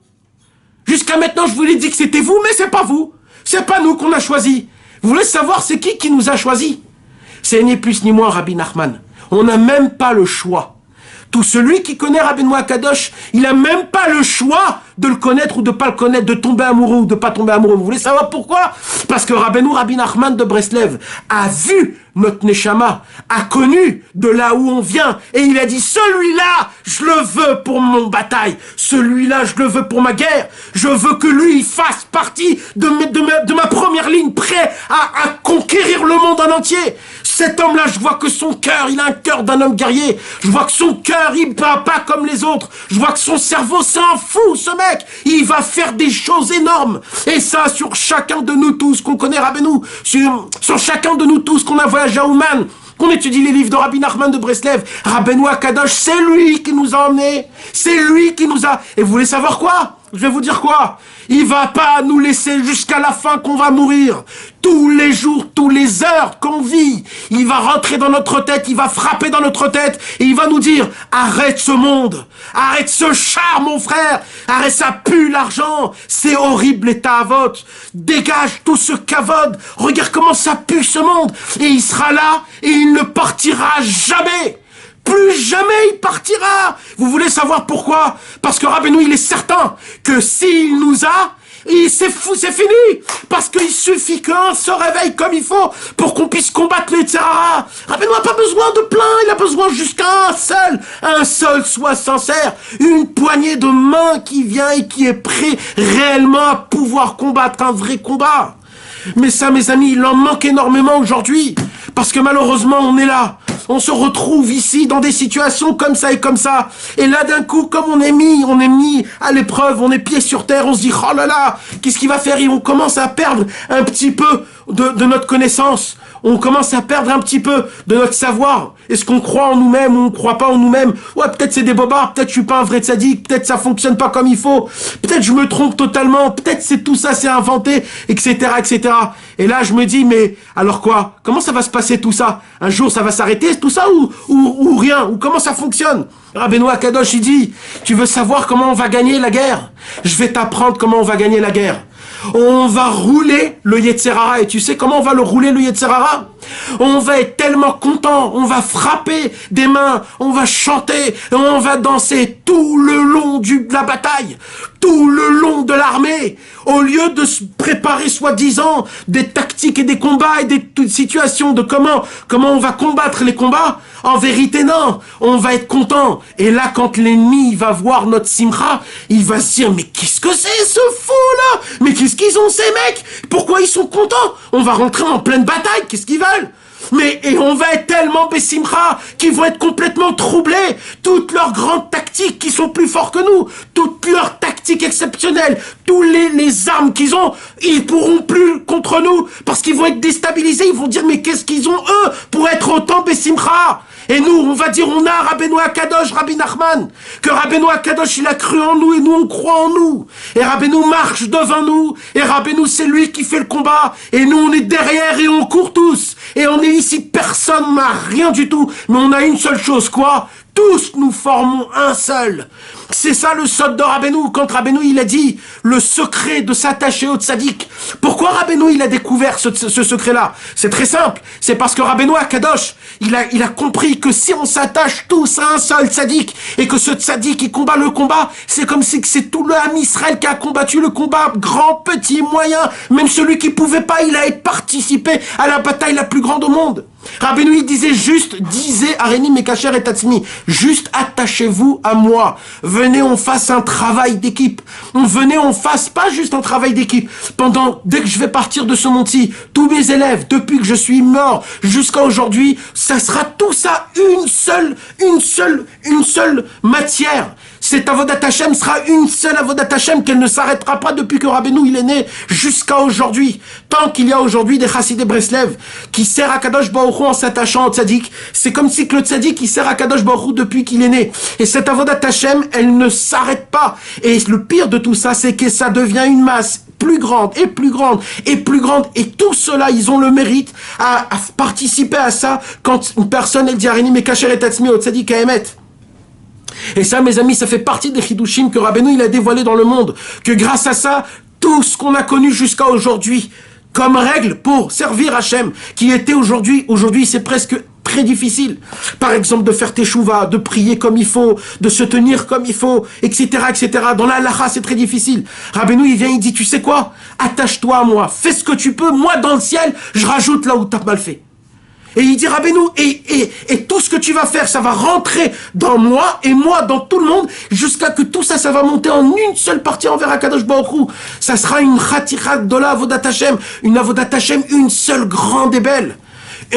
Jusqu'à maintenant, je vous l'ai dit que c'était vous, mais c'est pas vous. C'est pas nous qu'on a choisi. Vous voulez savoir c'est qui nous a choisi? C'est ni plus ni moins Rabbi Nachman. On n'a même pas le choix. Tout celui qui connaît Rabbeinu Akadosh, il n'a même pas le choix de le connaître ou de pas le connaître, de tomber amoureux ou de pas tomber amoureux. Vous voulez savoir pourquoi? Parce que Rabbi Nachman de Breslev a vu notre Neshama, a connu de là où on vient, et il a dit, celui-là, je le veux pour mon bataille, celui-là, je le veux pour ma guerre, je veux que lui, il fasse partie de ma première ligne, prêt à conquérir le monde en entier. Cet homme-là, je vois que son cœur, il a un cœur d'un homme guerrier, je vois que son cœur, il bat pas comme les autres, je vois que son cerveau, c'est un fou, ce mec, il va faire des choses énormes, et ça, sur chacun de nous tous, qu'on connaît Rabbeinu, sur chacun de nous tous, qu'on a voyagé à Ouman, qu'on étudie les livres de Rabbi Nachman de Breslev, Rabbeinu Akadosh, c'est lui qui nous a emmenés, c'est lui qui nous a... Et vous voulez savoir quoi? Je vais vous dire quoi? Il va pas nous laisser jusqu'à la fin qu'on va mourir. Tous les jours, toutes les heures qu'on vit, il va rentrer dans notre tête, il va frapper dans notre tête et il va nous dire, arrête ce monde, arrête ce char, mon frère, arrête, ça pue l'argent, c'est horrible les ta'avot, dégage tout ce kavod, regarde comment ça pue ce monde, et il sera là et il ne partira jamais. Plus jamais il partira. Vous voulez savoir pourquoi? Parce que Rabbeinu, il est certain que s'il nous a, c'est fini. Parce qu'il suffit qu'un se réveille comme il faut pour qu'on puisse combattre les Tzara. Rabbeinu n'a pas besoin de plein, il a besoin juste qu'un seul soit sincère. Une poignée de mains qui vient et qui est prêt réellement à pouvoir combattre un vrai combat. Mais ça, mes amis, il en manque énormément aujourd'hui. Parce que malheureusement, on est là. On se retrouve ici dans des situations comme ça et comme ça. Et là, d'un coup, comme on est mis à l'épreuve, on est pieds sur terre, on se dit, oh là là, qu'est-ce qu'il va faire? Et on commence à perdre un petit peu de notre connaissance. On commence à perdre un petit peu de notre savoir. Est-ce qu'on croit en nous-mêmes ou on ne croit pas en nous-mêmes? Ouais, peut-être c'est des bobards, peut-être je suis pas un vrai tzaddik, peut-être ça fonctionne pas comme il faut, peut-être je me trompe totalement, peut-être c'est tout ça, c'est inventé, etc., etc. Et là, je me dis, mais alors quoi? Comment ça va se passer tout ça? Un jour, ça va s'arrêter tout ça ou rien? Ou comment ça fonctionne? Rabbeinu Akadosh, il dit, tu veux savoir comment on va gagner la guerre? Je vais t'apprendre comment on va gagner la guerre. On va rouler le Yetzer Hara. Et tu sais comment on va le rouler, le Yetzer Hara? On va être tellement content, on va frapper des mains, on va chanter, on va danser tout le long de la bataille, tout le long de l'armée. Au lieu de se préparer soi-disant des tactiques et des combats et des situations de comment on va combattre les combats, en vérité non, on va être content. Et là, quand l'ennemi va voir notre simcha, il va se dire, mais qu'est-ce que c'est ce fou là? Mais qu'est-ce qu'ils ont ces mecs? Pourquoi ils sont contents? On va rentrer en pleine bataille, qu'est-ce qu'ils veulent? Et on va être tellement bessimcha qu'ils vont être complètement troublés. Toutes leurs grandes tactiques qui sont plus forts que nous, toutes leurs tactiques exceptionnelles, tous les armes qu'ils ont, ils pourront plus contre nous parce qu'ils vont être déstabilisés. Ils vont dire mais qu'est-ce qu'ils ont eux pour être autant bessimcha? Et nous, on va dire, on a Rabbeinu Akadosh, Rabbi Nachman, que Rabbeinu Akadosh, il a cru en nous et nous, on croit en nous. Et Rabbeinu marche devant nous, et Rabbeinu, c'est lui qui fait le combat, et nous, on est derrière et on court tous. Et on est ici, personne n'a rien du tout, mais on a une seule chose, quoi? Tous nous formons un seul. C'est ça le sod de Rabbeinu, quand Rabbeinu il a dit le secret de s'attacher au tzaddik. Pourquoi Rabbeinu il a découvert ce secret-là? C'est très simple, c'est parce que Rabbeinu Akadosh, il a compris que si on s'attache tous à un seul tzaddik, et que ce tzaddik il combat le combat, c'est comme si c'est tout le Ham Israël qui a combattu le combat, grand, petit, moyen, même celui qui pouvait pas, il a participé à la bataille la plus grande au monde. Rabbeinu il disait Areni Mekacher et Tatsmi, juste attachez-vous à moi. Venez, on fasse un travail d'équipe. Venez, on fasse pas juste un travail d'équipe. Dès que je vais partir de ce monde-ci, tous mes élèves, depuis que je suis mort jusqu'à aujourd'hui, ça sera tout ça une seule matière. Cette Avodat Hashem sera une seule Avodat Hashem qu'elle ne s'arrêtera pas depuis que Rabbeinu il est né jusqu'à aujourd'hui. Tant qu'il y a aujourd'hui des Chassidei Breslev qui servent à Kadosh Baruch Hu en s'attachant au tzaddik, c'est comme si que le tzaddik il sert à Kadosh Baruch Hu depuis qu'il est né. Et cette Avodat Hashem, elle ne s'arrête pas. Et le pire de tout ça, c'est que ça devient une masse plus grande et plus grande et plus grande. Et tout cela, ils ont le mérite à participer à ça quand une personne elle dit Areni Mekacher et Tatsmi au tzaddik Haemet. Et ça, mes amis, ça fait partie des Chidushim que Rabbeinu il a dévoilé dans le monde. Que grâce à ça, tout ce qu'on a connu jusqu'à aujourd'hui, comme règle pour servir Hachem, qui était aujourd'hui, c'est presque très difficile. Par exemple, de faire teshuva, de prier comme il faut, de se tenir comme il faut, etc., etc. Dans la halacha, c'est très difficile. Rabbeinu, il vient, il dit, tu sais quoi? Attache-toi à moi, fais ce que tu peux, moi, dans le ciel, je rajoute là où t'as mal fait. Et il dit Rabbeinu, et tout ce que tu vas faire, ça va rentrer dans moi et moi dans tout le monde, jusqu'à que tout ça, ça va monter en une seule partie envers Akadosh Baruch Hu. Ça sera une Chatirat de la Avodat Hashem, une Avodat Hashem, une seule grande et belle.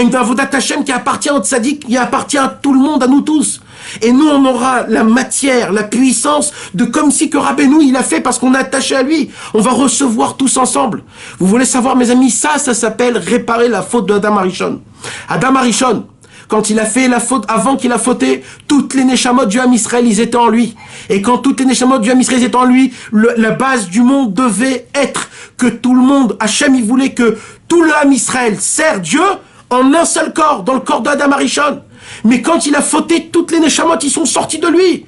Une Avodat Hashem qui appartient au tzaddik, qui appartient à tout le monde, à nous tous. Et nous, on aura la matière, la puissance de comme si que Rabbeinu, il a fait parce qu'on est attaché à lui. On va recevoir tous ensemble. Vous voulez savoir, mes amis, ça s'appelle réparer la faute de Adam Arishon. Adam Arishon, quand il a fait la faute, avant qu'il a fauté, toutes les Neshamot du Ham Israël, ils étaient en lui. Et quand toutes les Neshamot du Ham Israël étaient en lui, la base du monde devait être que tout le monde, Hachem, il voulait que tout le Ham Israël sert Dieu en un seul corps, dans le corps d'Adam Arishon. Mais quand il a fauté, toutes les Neshamot, ils sont sortis de lui.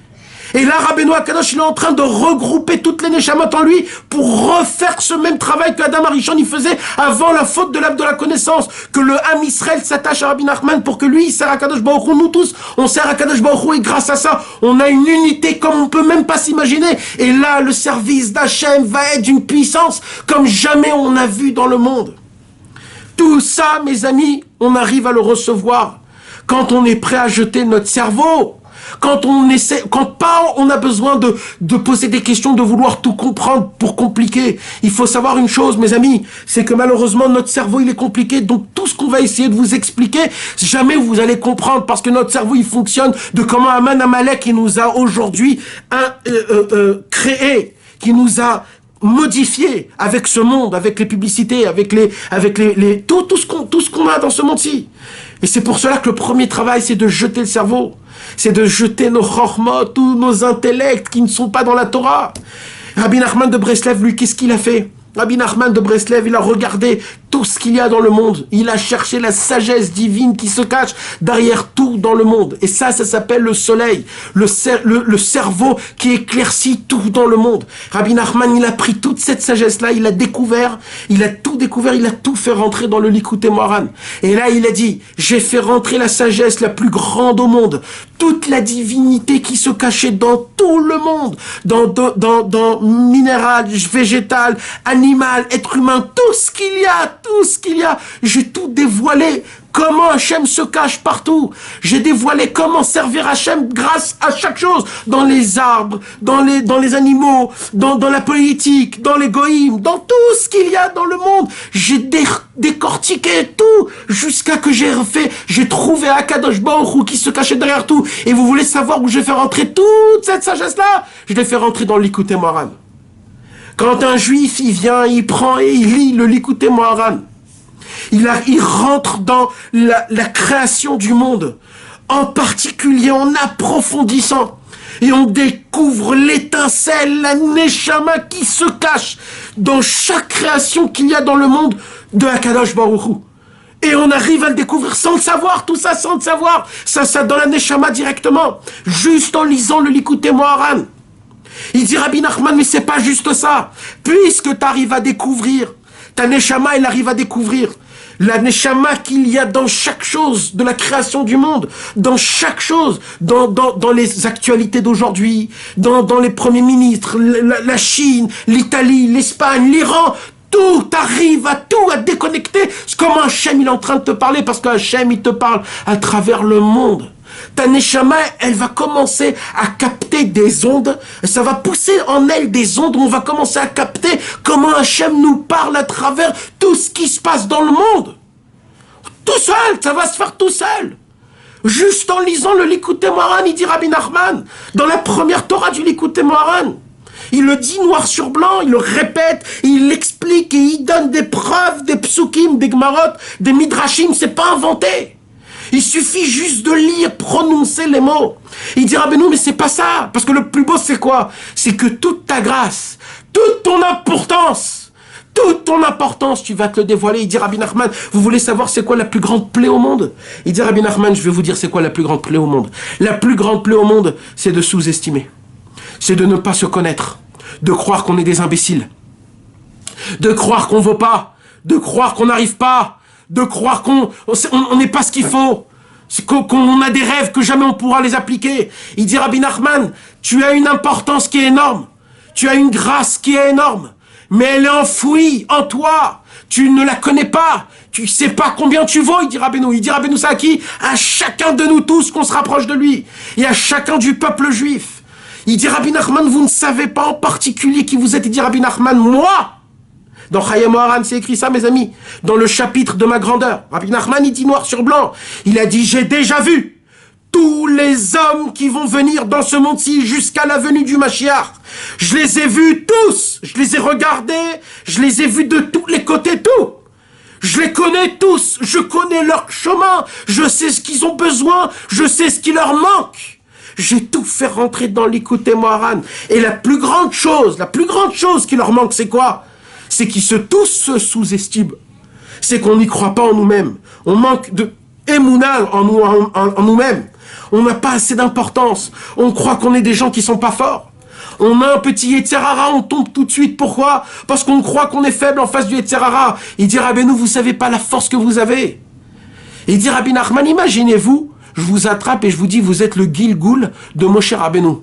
Et là, Rabbeinu Akadosh, il est en train de regrouper toutes les Neshamot en lui pour refaire ce même travail que Adam Arishon, il faisait avant la faute de l'arbre de la connaissance. Que le Ham Israël s'attache à Rabbi Nachman pour que lui, il sert à Kadosh Baruch Hu. Nous tous, on sert à Kadosh Baruch Hu et grâce à ça, on a une unité comme on peut même pas s'imaginer. Et là, le service d'Hachem va être d'une puissance comme jamais on a vu dans le monde. Tout ça, mes amis, on arrive à le recevoir quand on est prêt à jeter notre cerveau. Quand on a besoin de poser des questions, de vouloir tout comprendre pour compliquer. Il faut savoir une chose, mes amis, c'est que malheureusement, notre cerveau, il est compliqué. Donc, tout ce qu'on va essayer de vous expliquer, jamais vous allez comprendre parce que notre cerveau, il fonctionne de comment Aman Amalek, il nous a aujourd'hui créé, qui nous a modifié avec ce monde, avec les publicités, avec tout ce qu'on a dans ce monde-ci. Et c'est pour cela que le premier travail, c'est de jeter le cerveau. C'est de jeter nos chormot, tous nos intellects qui ne sont pas dans la Torah. Rabbi Nachman de Breslev, lui, qu'est-ce qu'il a fait? Rabbi Nachman de Breslev, il a regardé tout ce qu'il y a dans le monde. Il a cherché la sagesse divine qui se cache derrière tout dans le monde. Et ça s'appelle le soleil, le cerveau qui éclaircit tout dans le monde. Rabbi Nachman, il a pris toute cette sagesse-là, il a découvert, il a tout fait rentrer dans le Likutei Moharan. Et là, il a dit, j'ai fait rentrer la sagesse la plus grande au monde, toute la divinité qui se cachait dans tout le monde, dans minéral, végétal, animal, être humain, tout ce qu'il y a, j'ai tout dévoilé. Comment Hachem se cache partout. J'ai dévoilé comment servir Hachem grâce à chaque chose. Dans les arbres, dans les animaux, dans la politique, dans les goïms, dans tout ce qu'il y a dans le monde. J'ai décortiqué tout jusqu'à que j'ai trouvé Akadosh Baruch Hu qui se cachait derrière tout. Et vous voulez savoir où j'ai fait rentrer toute cette sagesse-là? Je l'ai fait rentrer dans le Likutei Moharan. Quand un juif, il vient, il prend et il lit le Likutei Moharan. Il rentre dans la création du monde, en particulier en approfondissant. Et on découvre l'étincelle, la neshama qui se cache dans chaque création qu'il y a dans le monde de Akadosh Baruch Hu. Et on arrive à le découvrir sans le savoir, tout ça sans le savoir. Ça dans la neshama directement, juste en lisant le Likutei Moharan. Il dit Rabbi Nachman, mais c'est pas juste ça. Puisque tu arrives à découvrir, ta neshama, elle arrive à découvrir la neshama qu'il y a dans chaque chose de la création du monde, dans chaque chose, dans les actualités d'aujourd'hui, dans les premiers ministres, la Chine, l'Italie, l'Espagne, l'Iran, tout arrive à déconnecter. C'est comme Hachem, il est en train de te parler, parce qu'Hachem, il te parle à travers le monde. Ta neshama, elle va commencer à capter des ondes, ça va pousser en elle des ondes où on va commencer à capter comment Hachem nous parle à travers tout ce qui se passe dans le monde. Tout seul, ça va se faire tout seul. Juste en lisant le Likutei Moharan, il dit Rabbi Nachman, dans la première Torah du Likutei Moharan. Il le dit noir sur blanc, il le répète, il l'explique et il donne des preuves, des psukim, des gmarot, des midrashim, c'est pas inventé. Il suffit juste de lire, prononcer les mots. Il dira, ben non, mais c'est pas ça. Parce que le plus beau, c'est quoi? C'est que toute ta grâce, toute ton importance, tu vas te le dévoiler. Il dit, Rabbi Nachman, vous voulez savoir c'est quoi la plus grande plaie au monde? Il dit, Rabbi Nachman, je vais vous dire c'est quoi la plus grande plaie au monde. La plus grande plaie au monde, c'est de sous-estimer. C'est de ne pas se connaître. De croire qu'on est des imbéciles. De croire qu'on vaut pas. De croire qu'on n'arrive pas. De croire qu'on n'est pas ce qu'il faut, qu'on a des rêves que jamais on pourra les appliquer. Il dit Rabbi Nachman, tu as une importance qui est énorme, tu as une grâce qui est énorme, mais elle est enfouie en toi, tu ne la connais pas, tu sais pas combien tu vaux, il dit Rabbeinu. Il dit Rabbeinu ça à qui? À chacun de nous tous qu'on se rapproche de lui, et à chacun du peuple juif. Il dit Rabbi Nachman, vous ne savez pas en particulier qui vous êtes. Il dit Rabbi Nachman, moi. Dans Chayei Moharan, c'est écrit ça, mes amis. Dans le chapitre de ma grandeur. Rabbi Nachman, il dit noir sur blanc. Il a dit, j'ai déjà vu tous les hommes qui vont venir dans ce monde-ci jusqu'à la venue du Mashiach. Je les ai vus tous. Je les ai regardés. Je les ai vus de tous les côtés, tout. Je les connais tous. Je connais leur chemin. Je sais ce qu'ils ont besoin. Je sais ce qui leur manque. J'ai tout fait rentrer dans l'Likutei Moharan. Et la plus grande chose qui leur manque, c'est quoi? C'est qu'ils tous se sous-estiment. C'est qu'on n'y croit pas en nous-mêmes. On manque de émouna en nous-mêmes. On n'a pas assez d'importance. On croit qu'on est des gens qui sont pas forts. On a un petit Yetzer Hara, on tombe tout de suite. Pourquoi? Parce qu'on croit qu'on est faible en face du Yetzer Hara. Il dit Rabbeinu, vous savez pas la force que vous avez. Il dit Rabbi Nachman, imaginez-vous, je vous attrape et je vous dis, vous êtes le Gilgoul de Moshe Rabbeinu.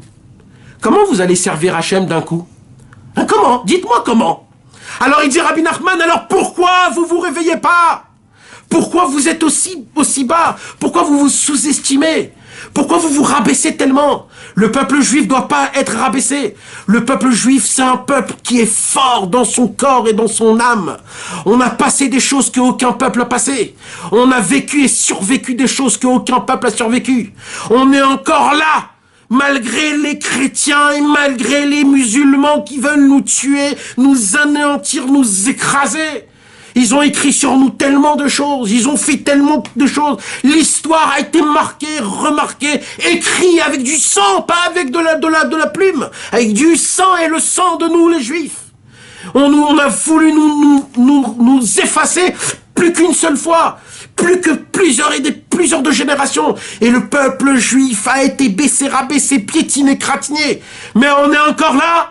Comment vous allez servir Hachem d'un coup? Hein, comment? Dites-moi comment. Alors il dit Rabbi Nachman, alors pourquoi vous vous réveillez pas? Pourquoi vous êtes aussi bas? Pourquoi vous vous sous-estimez? Pourquoi vous vous rabaissez tellement? Le peuple juif doit pas être rabaissé. Le peuple juif, c'est un peuple qui est fort dans son corps et dans son âme. On a passé des choses qu'aucun peuple a passées. On a vécu et survécu des choses qu'aucun peuple a survécu. On est encore là. Malgré les chrétiens et malgré les musulmans qui veulent nous tuer, nous anéantir, nous écraser. Ils ont écrit sur nous tellement de choses, ils ont fait tellement de choses. L'histoire a été marquée, remarquée, écrite avec du sang, pas avec de la plume, avec du sang et le sang de nous les juifs. On a voulu nous effacer plus qu'une seule fois, plus que plusieurs de générations. Et le peuple juif a été baissé, rabaissé, piétiné, cratigné. Mais on est encore là.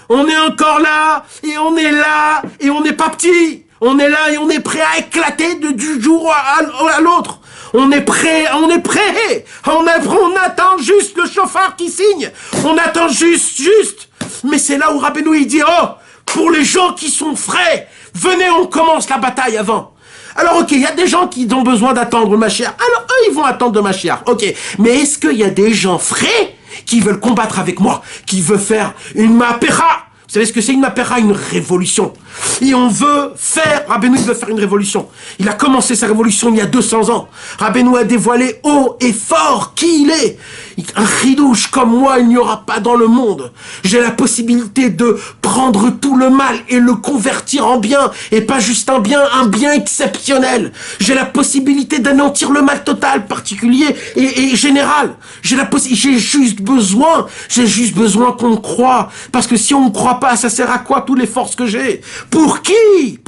On est encore là, et on est là, et on n'est pas petit. On est là et on est prêt à éclater du jour à l'autre. On est prêt. On attend juste le chauffard qui signe. On attend juste. Mais c'est là où Rabbeinu il dit, oh, pour les gens qui sont frais, venez, on commence la bataille avant. Alors ok, il y a des gens qui ont besoin d'attendre le Mashiach. Alors eux, ils vont attendre le Mashiach. Ok, mais est-ce qu'il y a des gens frais qui veulent combattre avec moi, qui veulent faire une mapéra? Vous savez ce que c'est une mapéra? Une révolution. Et Rabbeinu veut faire une révolution. Il a commencé sa révolution il y a 200 ans. Rabbeinu a dévoilé haut et fort qui il est. Un chidouche comme moi, il n'y aura pas dans le monde. J'ai la possibilité de prendre tout le mal et le convertir en bien. Et pas juste un bien exceptionnel. J'ai la possibilité d'anéantir le mal total, particulier et général. J'ai juste besoin qu'on croie. Parce que si on ne croit pas, ça sert à quoi toutes les forces que j'ai? Pour qui?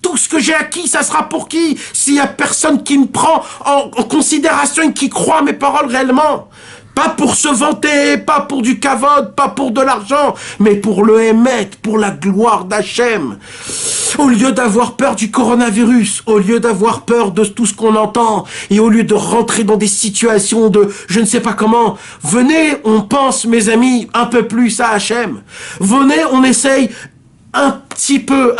Tout ce que j'ai acquis, ça sera pour qui? S'il y a personne qui me prend en considération et qui croit à mes paroles réellement. Pas pour se vanter, pas pour du kavod, pas pour de l'argent, mais pour le émet, pour la gloire d'Hachem. Au lieu d'avoir peur du coronavirus, au lieu d'avoir peur de tout ce qu'on entend, et au lieu de rentrer dans des situations de je ne sais pas comment, venez, on pense, mes amis, un peu plus à Hachem. Venez, on essaye un petit peu,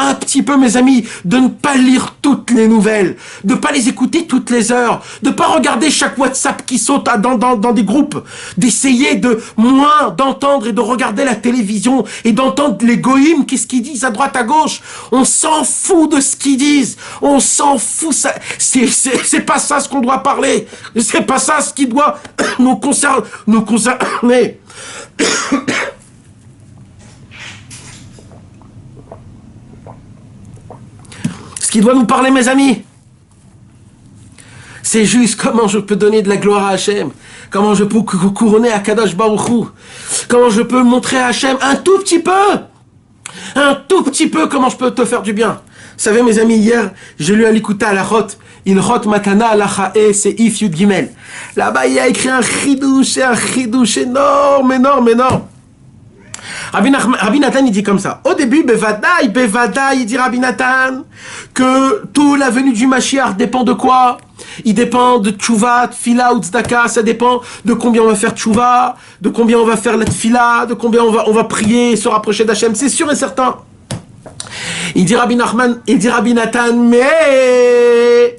mes amis, de ne pas lire toutes les nouvelles, de pas les écouter toutes les heures, de pas regarder chaque WhatsApp qui saute dans des groupes, d'essayer de moins d'entendre et de regarder la télévision et d'entendre les goïms, qu'est-ce qu'ils disent à droite à gauche. On s'en fout de ce qu'ils disent, on s'en fout, ça, c'est pas ça ce qu'on doit parler, c'est pas ça ce qui doit nous concerner. Ce qui doit nous parler, mes amis, c'est juste comment je peux donner de la gloire à Hachem, comment je peux couronner à Kadosh Baruch Hu, comment je peux montrer à Hachem un tout petit peu comment je peux te faire du bien. Vous savez, mes amis, hier, j'ai lu à l'écouter à la Rote, Ilchot Matana Alachae, c'est If Yud Gimel. Là-bas, il y a écrit un chidouche énorme. Rabbi Nathan, il dit comme ça. Au début, Bevadaï, il dit Rabbi Nathan, que tout la venue du Mashiach dépend de quoi? Il dépend de tchouva, tfila ou tzedaka, ça dépend de combien on va faire tchouva, de combien on va faire la tfila, de combien on va prier, se rapprocher d'Hachem, c'est sûr et certain. Il dit Rabbi Nathan, mais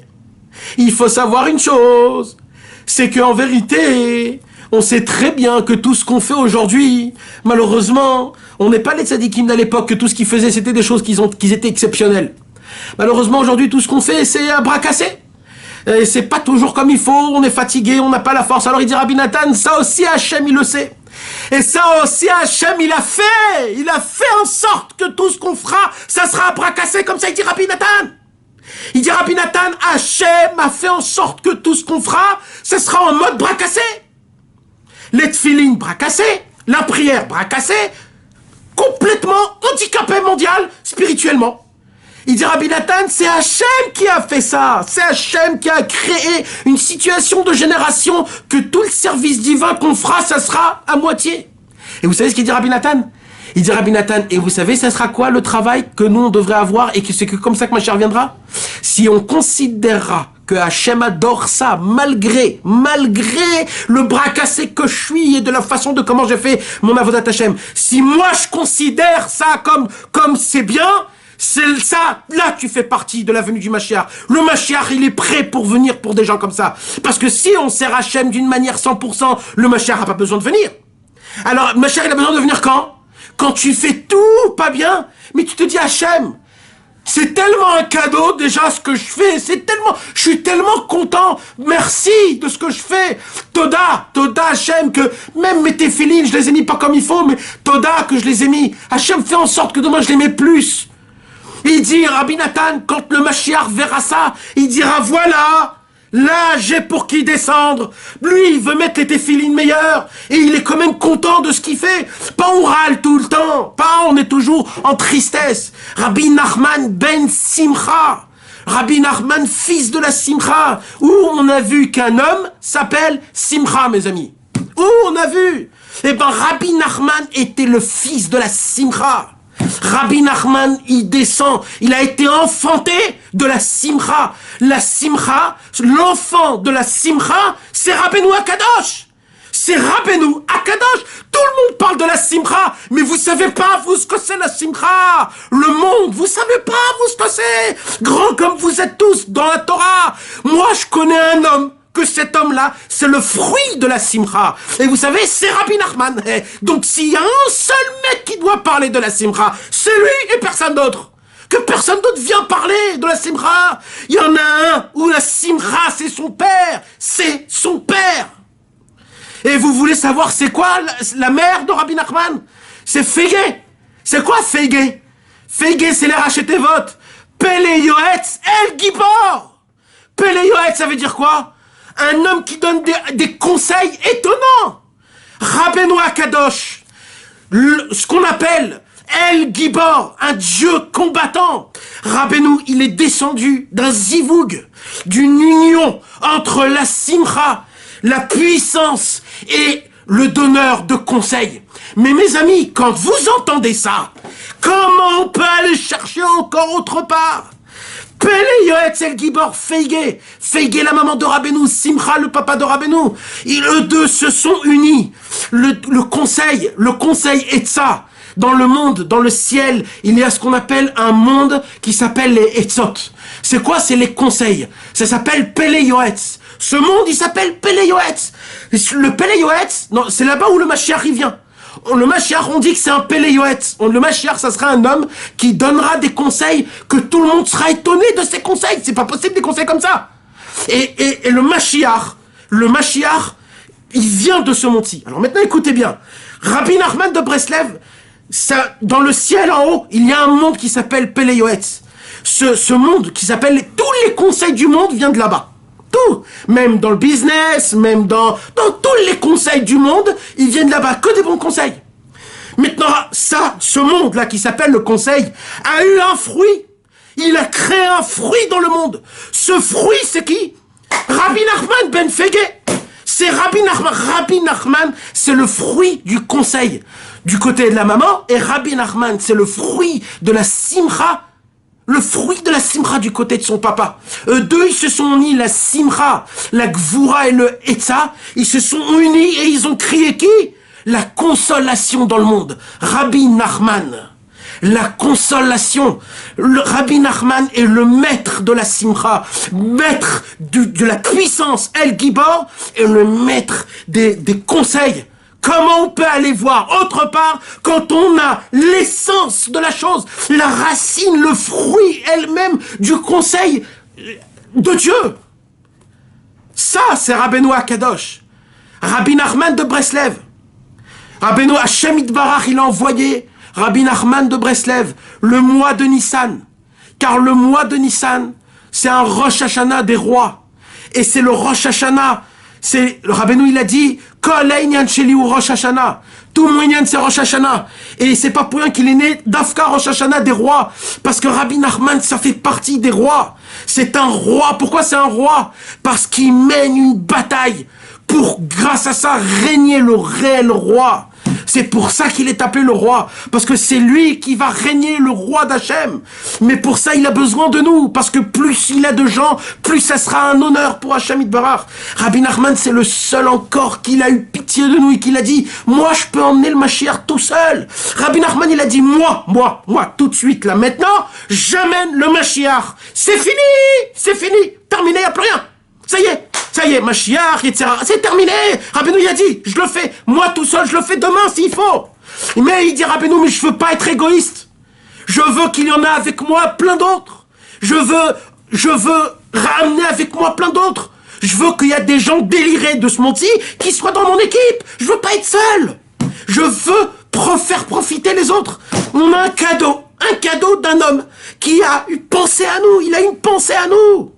il faut savoir une chose, c'est qu'en vérité, on sait très bien que tout ce qu'on fait aujourd'hui, malheureusement, on n'est pas les tzadikim à l'époque, que tout ce qu'ils faisaient, c'était des choses qui étaient exceptionnelles. Malheureusement, aujourd'hui, tout ce qu'on fait, c'est à bras cassés. Et c'est pas toujours comme il faut, on est fatigué, on n'a pas la force. Alors il dit Rabbi Nathan, ça aussi Hachem, il le sait. Et ça aussi Hachem, il a fait en sorte que tout ce qu'on fera, ça sera à bras cassés, comme ça il dit Rabbi Nathan. Il dit Rabbi Nathan, Hachem a fait en sorte que tout ce qu'on fera, ça sera en mode bras cassés. Les tfilines, bras cassés. La prière, bras cassés. Complètement handicapé mondial, spirituellement. Il dit Rabbi Nathan, c'est Hachem qui a fait ça. C'est Hachem qui a créé une situation de génération que tout le service divin qu'on fera, ça sera à moitié. Et vous savez ce qu'il dit Rabbi Nathan? Il dit Rabbi Nathan, et vous savez, ça sera quoi le travail que nous on devrait avoir et que c'est que comme ça que Mashiach viendra? Si on considérera que Hachem adore ça, malgré le bras cassé que je suis et de la façon de comment j'ai fait mon avodat Hachem. Si moi je considère ça comme c'est bien, c'est ça, là tu fais partie de la venue du Mashiach. Le Mashiach, il est prêt pour venir pour des gens comme ça. Parce que si on sert Hachem d'une manière 100%, le Mashiach n'a pas besoin de venir. Alors, le Mashiach, il a besoin de venir quand? Quand tu fais tout pas bien, mais tu te dis Hachem, c'est tellement un cadeau déjà ce que je fais, je suis tellement content, merci de ce que je fais, Toda Hachem, que même mes téfilines, je les ai mis pas comme il faut, mais Toda que je les ai mis, Hachem fait en sorte que demain je les mets plus. Il dit, Rabbi Nathan, quand le Mashiach verra ça, il dira, voilà, Là, j'ai pour qui descendre. Lui, il veut mettre les téfilines meilleures. Et il est quand même content de ce qu'il fait. Pas on râle tout le temps. Pas on est toujours en tristesse. Rabbi Nachman ben Simcha. Rabbi Nachman, fils de la Simcha. Où on a vu qu'un homme s'appelle Simcha, mes amis. Où on a vu? Eh ben, Rabbi Nachman était le fils de la Simcha. Rabbi Nachman, il descend, il a été enfanté de la Simcha. La Simcha, l'enfant de la Simcha, c'est Rabbeinu Akadosh. C'est Rabbeinu Akadosh. Tout le monde parle de la Simcha, mais vous savez pas, vous, ce que c'est la Simcha. Le monde, vous savez pas, vous, ce que c'est. Grand comme vous êtes tous dans la Torah. Moi, je connais un homme, que cet homme-là, c'est le fruit de la Simcha. Et vous savez, c'est Rabbi Nachman. Donc, s'il y a un seul mec qui doit parler de la Simcha, c'est lui et personne d'autre. Que personne d'autre vient parler de la Simcha. Il y en a un où la Simcha, c'est son père. C'est son père. Et vous voulez savoir c'est quoi la mère de Rabbi Nachman? C'est Feige. C'est quoi Feige? Feige, c'est les Rachetevot. Pele Yoetz El Gibor. Pele Yoetz, ça veut dire quoi? Un homme qui donne des conseils étonnants. Rabbeinu Akadosh, ce qu'on appelle El Gibor, un dieu combattant. Rabbeinu, il est descendu d'un zivoug, d'une union entre la Simcha, la puissance et le donneur de conseils. Mais mes amis, quand vous entendez ça, comment on peut aller chercher encore autre part? Pele Yoetz El Gibor Feige. Feige, la maman de Rabbeinu, Simcha, le papa de Rabbeinu. Eux deux se sont unis. Le conseil Etza. Dans le monde, dans le ciel, il y a ce qu'on appelle un monde qui s'appelle les Etzot. C'est quoi? C'est les conseils. Ça s'appelle Pele Yoetz. Ce monde, il s'appelle Pele Yoetz. Le Pele Yoetz, non, c'est là-bas où le Mashiach y vient. Le Mashiach, on dit que c'est un Pele Yoetz. Le Mashiach, ça sera un homme qui donnera des conseils que tout le monde sera étonné de ses conseils. C'est pas possible des conseils comme ça. Et le Mashiach, il vient de ce monde-ci. Alors maintenant, écoutez bien. Rabbi Nachman de Breslev, ça, dans le ciel en haut, il y a un monde qui s'appelle Pele Yoetz. Ce monde qui s'appelle, tous les conseils du monde viennent de là-bas. Tout, même dans le business, même dans tous les conseils du monde, ils viennent là-bas, que des bons conseils. Maintenant, ça, ce monde-là qui s'appelle le conseil, a eu un fruit. Il a créé un fruit dans le monde. Ce fruit, c'est qui? Rabbi Nachman ben Feige. C'est Rabbi Nachman. Rabbi Nachman, c'est le fruit du conseil du côté de la maman, et Rabbi Nachman, c'est le fruit de la Simcha. Le fruit de la Simcha du côté de son papa. Eux deux, ils se sont unis, la Simcha, la Gvura et le Etza, ils se sont unis et ils ont créé qui? La consolation dans le monde. Rabbi Nachman. La consolation. Rabbi Nachman est le maître de la Simcha, maître de la puissance, El Gibor, et le maître des conseils. Comment on peut aller voir autre part quand on a l'essence de la chose, la racine, le fruit elle-même du conseil de Dieu? Ça, c'est Rabbeinu Akadosh. Rabbi Nachman de Breslev. Rabbeinu Hashem Itbarach, il a envoyé Rabbi Nachman de Breslev le mois de Nissan. Car le mois de Nissan, c'est un Rosh Hashanah des rois. Et c'est le Rosh Hashanah. C'est, le Rabbeinu, il a dit, Kol Einyan Sheli ou Rosh Hashanah. Tout mon Einyan, c'est Rosh Hashanah. Et c'est pas pour rien qu'il est né d'Afka Rosh Hashanah des rois. Parce que Rabbi Nachman, ça fait partie des rois. C'est un roi. Pourquoi c'est un roi? Parce qu'il mène une bataille pour, grâce à ça, régner le réel roi. C'est pour ça qu'il est appelé le roi. Parce que c'est lui qui va régner, le roi d'Hachem. Mais pour ça, il a besoin de nous. Parce que plus il a de gens, plus ça sera un honneur pour Hachem Itbarach. Rabbi Nachman, c'est le seul encore qu'il a eu pitié de nous et qu'il a dit, moi, je peux emmener le Mashiach tout seul. Rabbi Nachman, il a dit, moi, tout de suite, là, maintenant, j'amène le Mashiach. C'est fini, terminé, il n'y a plus rien. Ça y est, Mashiach, etc. C'est terminé. Rabbeinu, il a dit, je le fais. Moi, tout seul, je le fais demain, s'il faut. Mais il dit, Rabbeinu, mais je veux pas être égoïste. Je veux qu'il y en a avec moi plein d'autres. Je veux ramener avec moi plein d'autres. Je veux qu'il y a des gens délirés de ce monde-ci qui soient dans mon équipe. Je veux pas être seul. Je veux faire profiter les autres. On a un cadeau d'un homme qui a une pensée à nous. Il a une pensée à nous.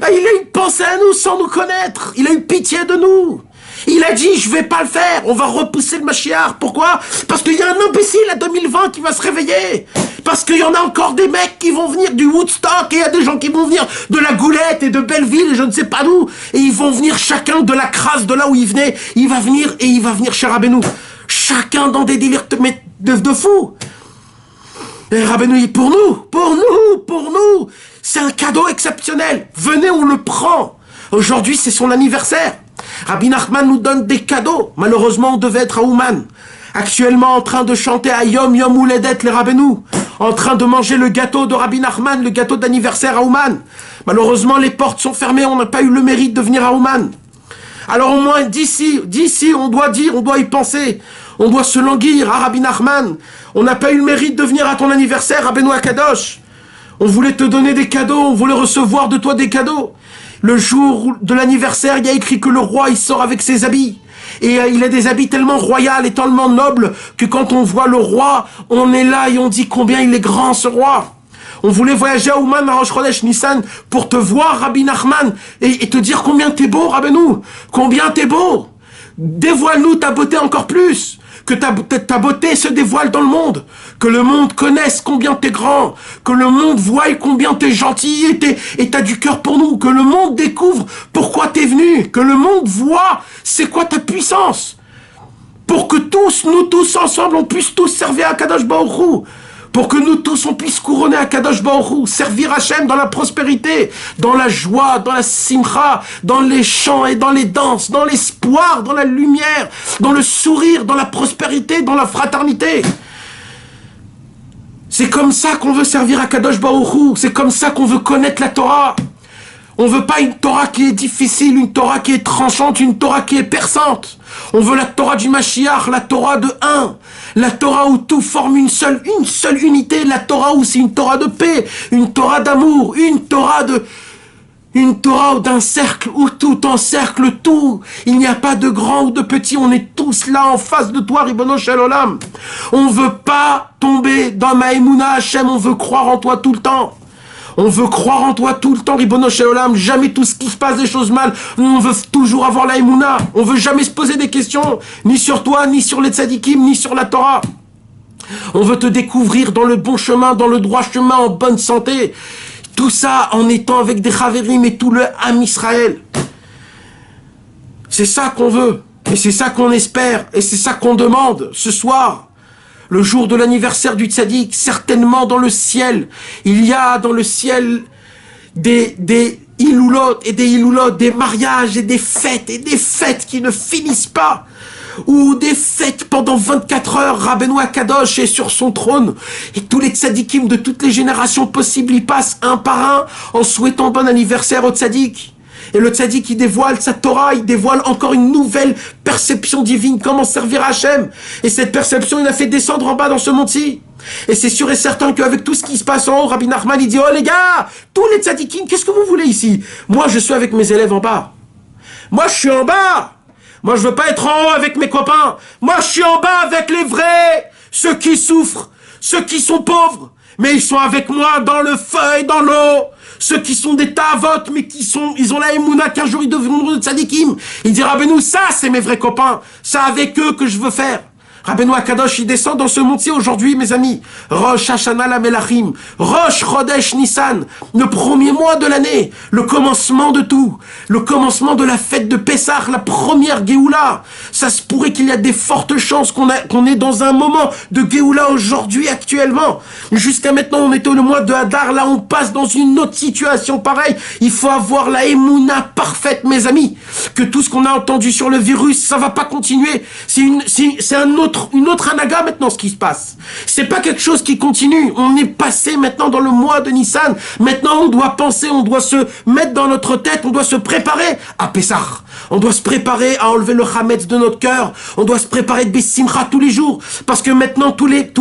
Ah, il a eu pensé à nous sans nous connaître. Il a eu pitié de nous. Il a dit, je vais pas le faire, on va repousser le Mashiach. Pourquoi? Parce qu'il y a un imbécile à 2020 qui va se réveiller. Parce qu'il y en a encore des mecs qui vont venir du Woodstock, et il y a des gens qui vont venir de la Goulette et de Belleville et je ne sais pas d'où. Et ils vont venir chacun de la crasse de là où ils venaient. Il va venir chez Rabbeinu. Chacun dans des délires de fou. Et Rabbeinu, pour nous, c'est un cadeau exceptionnel. Venez, on le prend. Aujourd'hui, c'est son anniversaire. Rabbi Nachman nous donne des cadeaux. Malheureusement, on devait être à Ouman. Actuellement, en train de chanter à Yom Uledet les Rabbeinu. En train de manger le gâteau de Rabbi Nachman, le gâteau d'anniversaire à Ouman. Malheureusement, les portes sont fermées. On n'a pas eu le mérite de venir à Ouman. Alors au moins, d'ici, on doit dire, on doit y penser. On doit se languir à Rabbi Nachman. On n'a pas eu le mérite de venir à ton anniversaire, Rabbeinu Akadosh. On voulait te donner des cadeaux, on voulait recevoir de toi des cadeaux. Le jour de l'anniversaire, il y a écrit que le roi, il sort avec ses habits. Et il a des habits tellement royaux et tellement nobles que quand on voit le roi, on est là et on dit combien il est grand ce roi. On voulait voyager à Ouman, à Rosh Chodesh Nissan, pour te voir, Rabbi Nachman, et te dire combien t'es beau, Rabbeinu. Combien t'es beau. Dévoile-nous ta beauté encore plus. Que ta beauté se dévoile dans le monde. Que le monde connaisse combien t'es grand. Que le monde voie combien t'es gentil et t'as du cœur pour nous. Que le monde découvre pourquoi t'es venu. Que le monde voit c'est quoi ta puissance. Pour que nous tous ensemble, on puisse tous servir à Kadosh Baruch Hu. Pour que nous tous, on puisse couronner à Kadosh Baruch Hu, servir Hachem dans la prospérité, dans la joie, dans la simcha, dans les chants et dans les danses, dans l'espoir, dans la lumière, dans le sourire, dans la prospérité, dans la fraternité. C'est comme ça qu'on veut servir à Kadosh Baruch Hu, c'est comme ça qu'on veut connaître la Torah. On veut pas une Torah qui est difficile, une Torah qui est tranchante, une Torah qui est perçante. On veut la Torah du Mashiach, la Torah de un. La Torah où tout forme une seule unité. La Torah où c'est une Torah de paix, une Torah d'amour, une Torah d'un cercle où tout encercle tout. Il n'y a pas de grand ou de petit. On est tous là en face de toi, Ribono Shel Olam. On veut pas tomber dans Maïmouna Hachem. On veut croire en toi tout le temps. On veut croire en toi tout le temps, Ribono Shel Olam. Jamais tout ce qui se passe des choses mal. On veut toujours avoir la Emouna. On veut jamais se poser des questions, ni sur toi, ni sur les tzadikim, ni sur la Torah. On veut te découvrir dans le bon chemin, dans le droit chemin, en bonne santé. Tout ça en étant avec des chavérim et tout le Ham Israël. C'est ça qu'on veut. Et c'est ça qu'on espère. Et c'est ça qu'on demande ce soir. Le jour de l'anniversaire du tzaddik, certainement dans le ciel, il y a dans le ciel des iloulot et des iloulot, des mariages et des fêtes qui ne finissent pas. Ou des fêtes pendant 24 heures, Rabbeinu Akadosh est sur son trône, et tous les tzaddikim de toutes les générations possibles, ils passent un par un en souhaitant bon anniversaire au tzaddik. Et le tzaddik, il dévoile sa Torah, il dévoile encore une nouvelle perception divine, comment servir Hachem. Et cette perception, il a fait descendre en bas dans ce monde-ci. Et c'est sûr et certain qu'avec tout ce qui se passe en haut, Rabbi Nachman, il dit, oh les gars, tous les tzaddikim, qu'est-ce que vous voulez ici? Moi, je suis avec mes élèves en bas. Moi, je suis en bas. Moi, je veux pas être en haut avec mes copains. Moi, je suis en bas avec les vrais, ceux qui souffrent, ceux qui sont pauvres. Mais ils sont avec moi dans le feu et dans l'eau. Ceux qui sont des ta'avot, mais ils ont la émouna qu'un jour ils deviendront de tzadikim. Il dit, Rabbeinu, ça, c'est mes vrais copains. C'est avec eux que je veux faire. Rabbeinu Akadosh, il descend dans ce monde-ci aujourd'hui, mes amis. Rosh Hashanah la Melachim, Rosh Chodesh Nissan, le premier mois de l'année, le commencement de tout, le commencement de la fête de Pessah, la première Géoula. Ça se pourrait qu'il y a des fortes chances qu'on est dans un moment de Géoula aujourd'hui, actuellement. Jusqu'à maintenant, on était le mois de Hadar, là on passe dans une autre situation pareille. Il faut avoir la émouna parfaite, mes amis. Que tout ce qu'on a entendu sur le virus, ça va pas continuer. C'est une autre anaga maintenant ce qui se passe. C'est pas quelque chose qui continue. On est passé maintenant dans le mois de Nissan. Maintenant on doit penser, on doit se mettre dans notre tête, on doit se préparer à Pessah. On doit se préparer à enlever le Hametz de notre cœur. On doit se préparer de Bessimcha tous les jours. Parce que maintenant tous les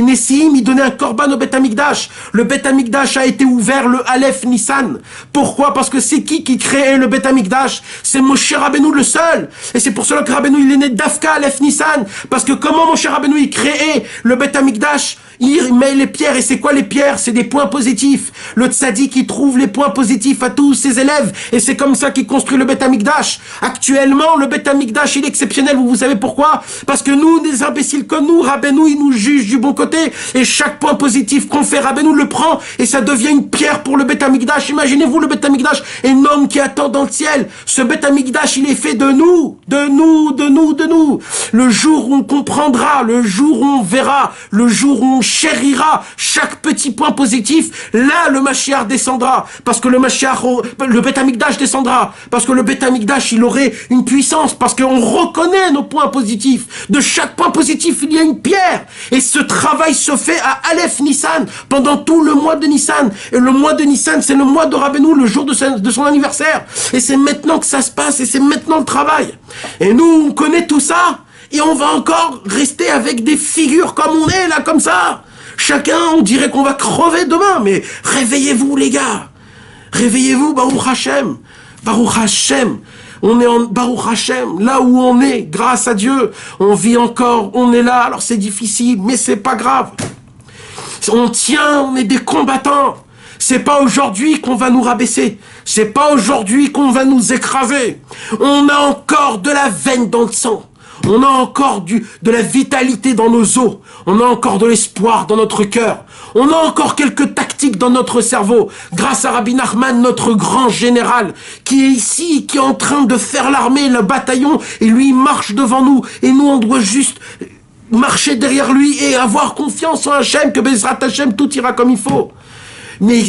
Nessim, ils donnaient un korban au Beth Amikdash. Le Beth Amikdash a été ouvert le Aleph Nissan. Pourquoi? Parce que c'est qui créait le Beth Amikdash? C'est Moshe Rabbeinu le seul. Et c'est pour cela que Rabbeinu il est né d'Afka Aleph Nissan. Parce que comment Moshe Rabbeinu il créait le Beth Amikdash? Il met les pierres, et c'est quoi les pierres? C'est des points positifs. Le tzaddik, il trouve les points positifs à tous ses élèves, et c'est comme ça qu'il construit le Beth Amikdash. Actuellement, le Beth Amikdash, il est exceptionnel, vous savez pourquoi? Parce que nous, des imbéciles comme nous, Rabbeinu, il nous juge du bon côté, et chaque point positif qu'on fait, Rabbeinu le prend, et ça devient une pierre pour le Beth Amikdash. Imaginez-vous le Beth Amikdash, un homme qui attend dans le ciel. Ce Beth Amikdash, il est fait de nous, de nous, de nous, de nous. Le jour où on comprendra, le jour où on verra, le jour où on chérira chaque petit point positif, là le Mashiach descendra, parce que le Mashiach, le Beth Amikdash descendra, parce que le Beth Amikdash il aurait une puissance, parce qu'on reconnaît nos points positifs. De chaque point positif il y a une pierre, et ce travail se fait à Aleph Nissan, pendant tout le mois de Nissan, et le mois de Nissan c'est le mois de Rabbeinu, le jour de son anniversaire, et c'est maintenant que ça se passe, et c'est maintenant le travail. Et nous on connaît tout ça, et on va encore rester avec des figures comme on est là, comme ça. Chacun, on dirait qu'on va crever demain, mais réveillez-vous les gars. Réveillez-vous, Baruch Hashem. Baruch Hashem. On est en Baruch Hashem, là où on est, grâce à Dieu. On vit encore, on est là, alors c'est difficile, mais c'est pas grave. On tient, on est des combattants. C'est pas aujourd'hui qu'on va nous rabaisser. C'est pas aujourd'hui qu'on va nous écraser. On a encore de la veine dans le sang. On a encore de la vitalité dans nos os. On a encore de l'espoir dans notre cœur. On a encore quelques tactiques dans notre cerveau. Grâce à Rabbi Nachman, notre grand général, qui est ici, qui est en train de faire l'armée, le bataillon, et lui, il marche devant nous. Et nous, on doit juste marcher derrière lui et avoir confiance en Hachem, que Bezrat Hachem, tout ira comme il faut. Mais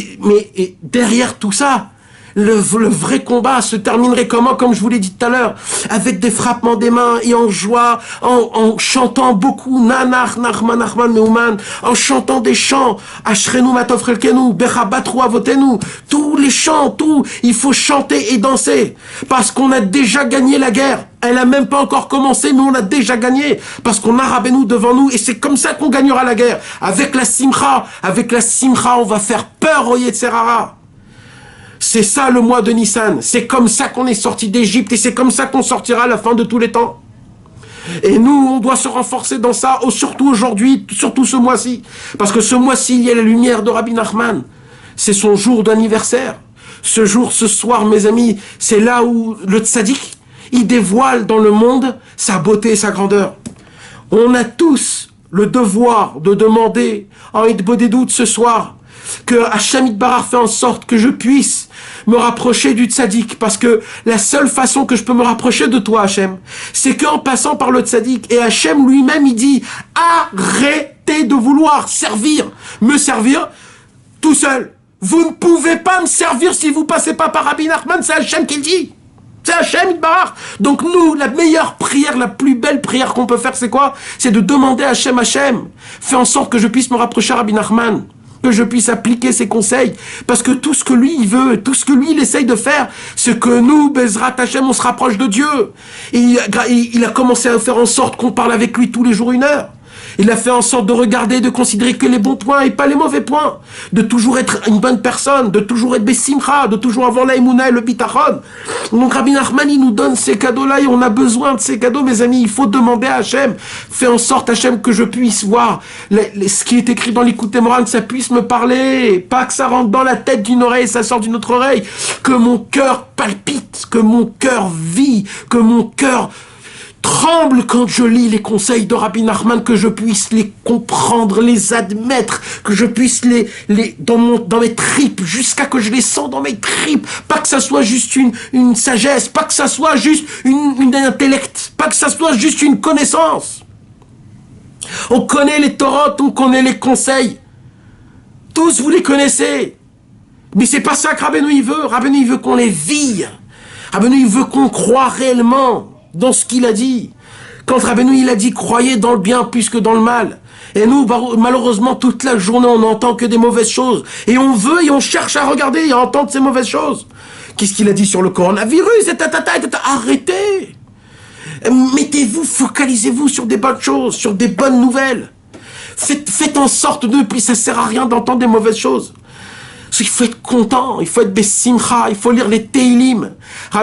derrière tout ça, le vrai combat se terminerait comment? Comme je vous l'ai dit tout à l'heure, avec des frappements des mains et en joie, en chantant beaucoup, Nanach, Nachman, Nachman, Meuman, en chantant des chants, Ashrenu Matov Chelkenu, Bechabatru Avotenu, tous les chants, tout, il faut chanter et danser, parce qu'on a déjà gagné la guerre. Elle a même pas encore commencé, mais on a déjà gagné, parce qu'on a Rabbeinu devant nous, et c'est comme ça qu'on gagnera la guerre. Avec la simcha, on va faire peur au Yetzer Hara. C'est ça le mois de Nissan. C'est comme ça qu'on est sorti d'Égypte, et c'est comme ça qu'on sortira à la fin de tous les temps. Et nous, on doit se renforcer dans ça, surtout aujourd'hui, surtout ce mois-ci. Parce que ce mois-ci, il y a la lumière de Rabbi Nachman. C'est son jour d'anniversaire. Ce jour, ce soir, mes amis, c'est là où le tzaddik, il dévoile dans le monde sa beauté et sa grandeur. On a tous le devoir de demander en Hitbodedut ce soir que Hachem Yitbarach fait en sorte que je puisse me rapprocher du tzaddik, parce que la seule façon que je peux me rapprocher de toi, Hachem, c'est qu'en passant par le tzaddik. Et Hachem lui-même, il dit, arrêtez de vouloir me servir tout seul. Vous ne pouvez pas me servir si vous passez pas par Rabbi Nachman, c'est Hachem qui le dit. C'est Hachem Yitbarach. Donc nous, la meilleure prière, la plus belle prière qu'on peut faire, c'est quoi? C'est de demander à Hachem, fais en sorte que je puisse me rapprocher à Rabbi Nachman, que je puisse appliquer ses conseils, parce que tout ce que lui il veut, tout ce que lui il essaye de faire, c'est que nous, Bezrat Hachem, on se rapproche de Dieu. Et il a commencé à faire en sorte qu'on parle avec lui tous les jours 1 heure. Il a fait en sorte de regarder, de considérer que les bons points et pas les mauvais points, de toujours être une bonne personne, de toujours être Bessimcha, de toujours avoir la Emouna et le Bitachon. Donc Rabbi Nachman, il nous donne ces cadeaux-là, et on a besoin de ces cadeaux, mes amis. Il faut demander à Hachem, fais en sorte, Hachem, que je puisse voir ce qui est écrit dans l'Écoute Moran, que ça puisse me parler, pas que ça rentre dans la tête d'une oreille et ça sort d'une autre oreille, que mon cœur palpite, que mon cœur vit, que mon cœur tremble quand je lis les conseils de Rabbi Nachman, que je puisse les comprendre, les admettre, que je puisse dans mes tripes, jusqu'à que je les sens dans mes tripes. Pas que ça soit juste une sagesse, pas que ça soit juste une intellect, pas que ça soit juste une connaissance. On connaît les Torotes, on connaît les conseils. Tous vous les connaissez. Mais c'est pas ça que Rabbeinu il veut. Rabbeinu il veut qu'on les vive. Rabbeinu il veut qu'on croit réellement dans ce qu'il a dit. Quand Rabbeinu il a dit croyez dans le bien plus que dans le mal. Et nous, malheureusement, toute la journée, on n'entend que des mauvaises choses. Et on veut et on cherche à regarder et à entendre ces mauvaises choses. Qu'est-ce qu'il a dit sur le coronavirus? Arrêtez. Mettez-vous, focalisez-vous sur des bonnes choses, sur des bonnes nouvelles. Faites en sorte puis ça sert à rien d'entendre des mauvaises choses. Il faut être content, il faut être Bessimcha, il faut lire les Teilim.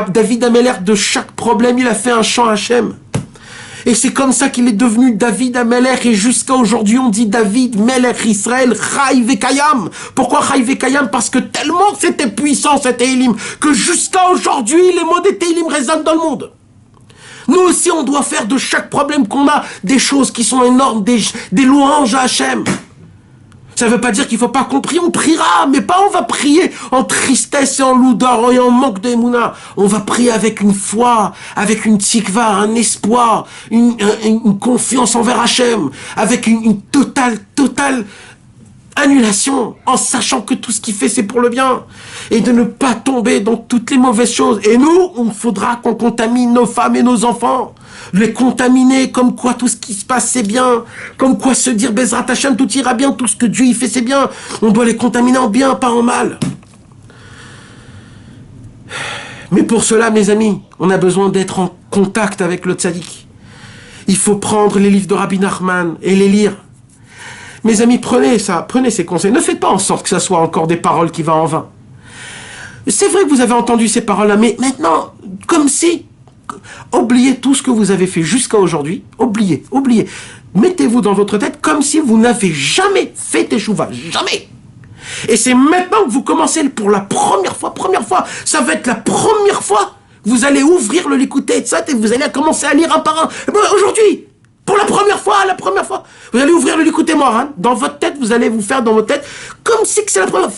David Ameller, de chaque problème, il a fait un chant Hachem. Et c'est comme ça qu'il est devenu David Amelech. Et jusqu'à aujourd'hui, on dit David Melech Israël Chai Vekayam. Pourquoi Chai Vekayam? Parce que tellement c'était puissant, cet Télim, que jusqu'à aujourd'hui, les mots des Télim résonnent dans le monde. Nous aussi, on doit faire de chaque problème qu'on a des choses qui sont énormes, des louanges à Hachem. Ça ne veut pas dire qu'il ne faut pas qu'on prie, on priera, mais pas on va prier en tristesse et en lourdeur et en manque d'émouna. On va prier avec une foi, avec une tikva, un espoir, une confiance envers Hachem, avec une totale annulation, en sachant que tout ce qu'il fait, c'est pour le bien, et de ne pas tomber dans toutes les mauvaises choses. Et nous, il faudra qu'on contamine nos femmes et nos enfants, les contaminer, comme quoi tout ce qui se passe, c'est bien, comme quoi se dire, Bezrat Hashem, tout ira bien, tout ce que Dieu y fait, c'est bien. On doit les contaminer en bien, pas en mal. Mais pour cela, mes amis, on a besoin d'être en contact avec le tzaddik. Il faut prendre les livres de Rabbi Nachman et les lire. Mes amis, prenez ça, prenez ces conseils. Ne faites pas en sorte que ça soit encore des paroles qui vont en vain. C'est vrai que vous avez entendu ces paroles-là, mais maintenant, comme si, oubliez tout ce que vous avez fait jusqu'à aujourd'hui, oubliez. Mettez-vous dans votre tête comme si vous n'avez jamais fait teshuva, jamais. Et c'est maintenant que vous commencez pour la première fois, ça va être la première fois que vous allez ouvrir le Likutei Etzot et vous allez commencer à lire un par un. Aujourd'hui, pour la première fois, vous allez ouvrir le Likutei Moharan. Dans votre tête, vous allez vous faire dans votre tête comme si c'est la première fois.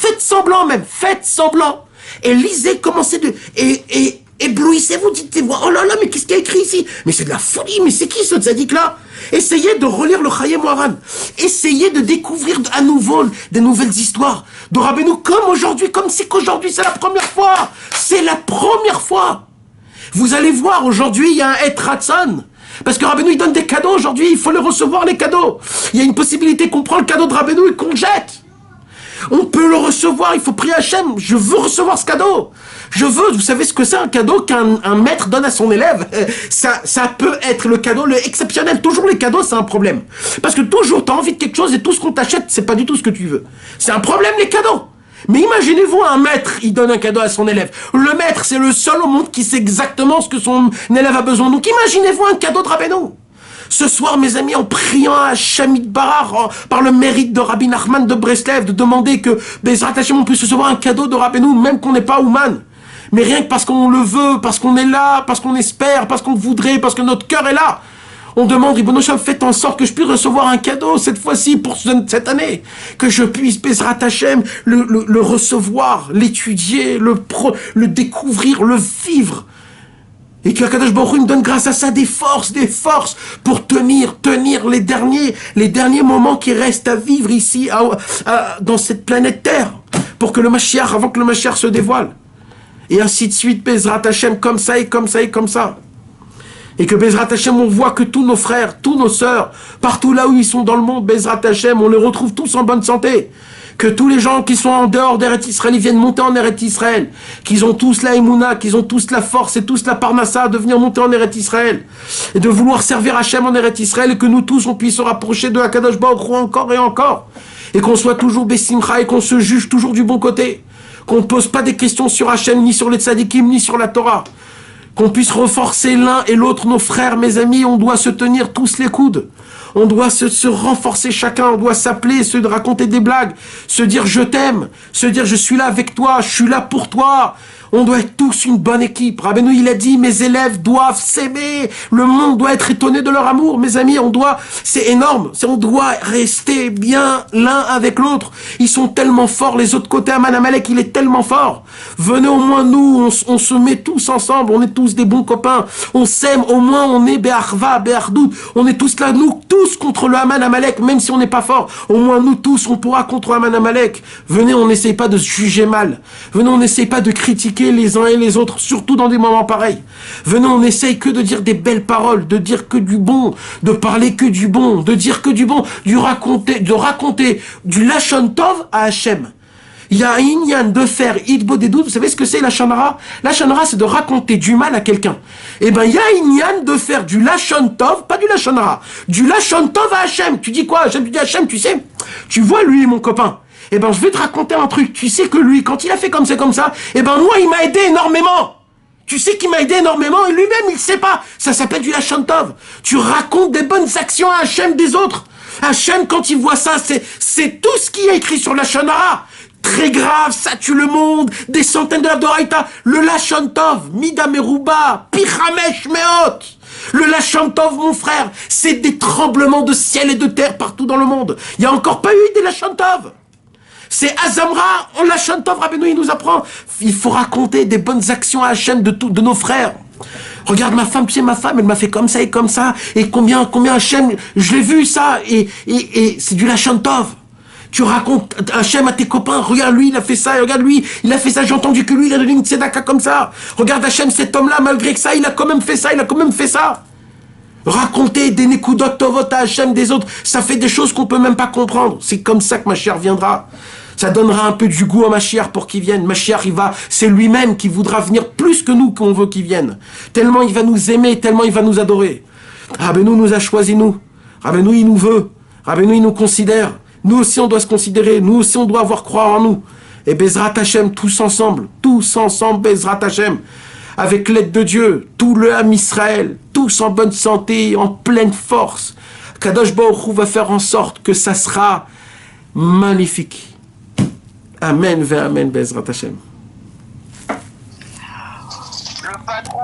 Faites semblant. Et lisez, commencez et éblouissez-vous, dites-vous, oh là là, mais qu'est-ce qu'il y a écrit ici? Mais c'est de la folie, mais c'est qui ce tzaddik-là? Essayez de relire le Chayei Moharan. Essayez de découvrir à nouveau des nouvelles histoires de Rabbeinu, comme aujourd'hui, comme si qu'aujourd'hui c'est la première fois. C'est la première fois. Vous allez voir, aujourd'hui, il y a un Et Ratzon. Parce que Rabbeinu, il donne des cadeaux aujourd'hui, il faut les recevoir, les cadeaux. Il y a une possibilité qu'on prend le cadeau de Rabbeinu et qu'on le jette. On peut le recevoir, il faut prier Hachem. Je veux recevoir ce cadeau. Vous savez ce que c'est un cadeau qu'un maître donne à son élève? Ça peut être le cadeau exceptionnel. Toujours les cadeaux, c'est un problème. Parce que toujours, tu as envie de quelque chose et tout ce qu'on t'achète, c'est pas du tout ce que tu veux. C'est un problème, les cadeaux. Mais imaginez-vous un maître, il donne un cadeau à son élève. Le maître, c'est le seul au monde qui sait exactement ce que son élève a besoin. Donc imaginez-vous un cadeau de Rabbeinu. Ce soir, mes amis, en priant à Hachem Yitbarach, par le mérite de Rabbi Nachman de Breslev, de demander que Bezrat Hashem, on puisse recevoir un cadeau de Rabbeinu, même qu'on n'est pas Ouman. Mais rien que parce qu'on le veut, parce qu'on est là, parce qu'on espère, parce qu'on voudrait, parce que notre cœur est là. On demande, Ribono Shel Olam, faites en sorte que je puisse recevoir un cadeau cette fois-ci, pour cette année. Que je puisse, Bezrat Hashem, le recevoir, l'étudier, le découvrir, le vivre. Et que Akadosh Baruch Hu me donne grâce à ça des forces pour tenir les derniers moments qui restent à vivre ici, dans cette planète Terre. Pour que avant que le Mashiach se dévoile. Et ainsi de suite, Bezrat Hashem, comme ça. Et que Bezrat Hashem, on voit que tous nos frères, tous nos sœurs, partout là où ils sont dans le monde, Bezrat Hashem, on les retrouve tous en bonne santé. Que tous les gens qui sont en dehors d'Eretz Israël, ils viennent monter en Eretz Israël. Qu'ils ont tous la Emouna, qu'ils ont tous la force et tous la Parnassa de venir monter en Eretz Israël. Et de vouloir servir Hachem en Eretz Israël et que nous tous, on puisse se rapprocher de Akadosh Baruch Hu encore et encore. Et qu'on soit toujours Bessimcha et qu'on se juge toujours du bon côté. Qu'on ne pose pas des questions sur Hachem, ni sur les tzadikim, ni sur la Torah. Qu'on puisse renforcer l'un et l'autre, nos frères, mes amis, on doit se tenir tous les coudes. On doit se renforcer chacun, on doit s'appeler, se raconter des blagues, se dire je t'aime, se dire je suis là avec toi, je suis là pour toi. On doit être tous une bonne équipe. Rabbeinu, il a dit, mes élèves doivent s'aimer. Le monde doit être étonné de leur amour. Mes amis, c'est énorme. On doit rester bien l'un avec l'autre. Ils sont tellement forts. Les autres côtés, Aman Amalek, il est tellement fort. Venez au moins nous, on se met tous ensemble. On est tous des bons copains. On s'aime. Au moins, on est Be'arva, Be'ardout. On est tous là, nous, tous contre le Aman Amalek, même si on n'est pas fort. Au moins, nous tous, on pourra contre Aman Amalek. Venez, on n'essaye pas de se juger mal. Venez, on n'essaye pas de critiquer les uns et les autres, surtout dans des moments pareils. Venez, on essaye que de dire des belles paroles, de dire que du bon, de parler que du bon, de dire que du bon, de raconter du Lashon Tov à Hachem. Il y a un inyan de faire Idbo des doutes. Vous savez ce que c'est la Shonara? La Shonara, c'est de raconter du mal à quelqu'un. Eh ben, il y a un inyan de faire du Lashon Tov, pas du Lashonara, du Lashon Tov à Hachem. Tu dis quoi, Hachem? Tu dis Hachem, tu sais, tu vois lui, mon copain. Eh ben, je vais te raconter un truc. Tu sais que lui, quand il a fait comme ça, eh ben, moi, il m'a aidé énormément. Tu sais qui m'a aidé énormément et lui-même, il ne sait pas. Ça s'appelle du Lashon Tov. Tu racontes des bonnes actions à Hachem des autres. Hachem, quand il voit ça, c'est tout ce qui est écrit sur Lashon Hara. Très grave, ça tue le monde, des centaines de la Doraïta. Le Lashon Tov, Mida Meruba, Pichamesh Meot. Le Lashon Tov, mon frère, c'est des tremblements de ciel et de terre partout dans le monde. Il n'y a encore pas eu des Lashon Tov. C'est Azamra, on Lashon Tov, Rabbeinu, il nous apprend. Il faut raconter des bonnes actions à Hachem de nos frères. Regarde ma femme, tu sais, ma femme, elle m'a fait comme ça et comme ça. Et combien Hachem, je l'ai vu ça. Et c'est du Lashon Tov. Tu racontes Hachem à tes copains, regarde lui, il a fait ça, et regarde lui, il a fait ça, j'ai entendu que lui, il a donné une tzedaka comme ça. Regarde Hachem, cet homme-là, malgré que ça, il a quand même fait ça, il a quand même fait ça. Raconter des nekudot tovot à Hachem des autres, ça fait des choses qu'on peut même pas comprendre. C'est comme ça que Mashiach viendra. Ça donnera un peu du goût à Mashiach pour qu'il vienne. Mashiach, c'est lui-même qui voudra venir plus que nous qu'on veut qu'il vienne. Tellement il va nous aimer, tellement il va nous adorer. Rabbeinu nous a choisi nous. Rabbeinu, il nous veut. Rabbeinu, il nous considère. Nous aussi, on doit se considérer. Nous aussi, on doit avoir croire en nous. Et Bezrat Hashem, tous ensemble, Bezrat Hashem, avec l'aide de Dieu, tout le Ham Israël, tous en bonne santé, en pleine force. Kadosh Baruch Hu va faire en sorte que ça sera magnifique. Amen, ve Amen, Bezrat Hashem. Le patron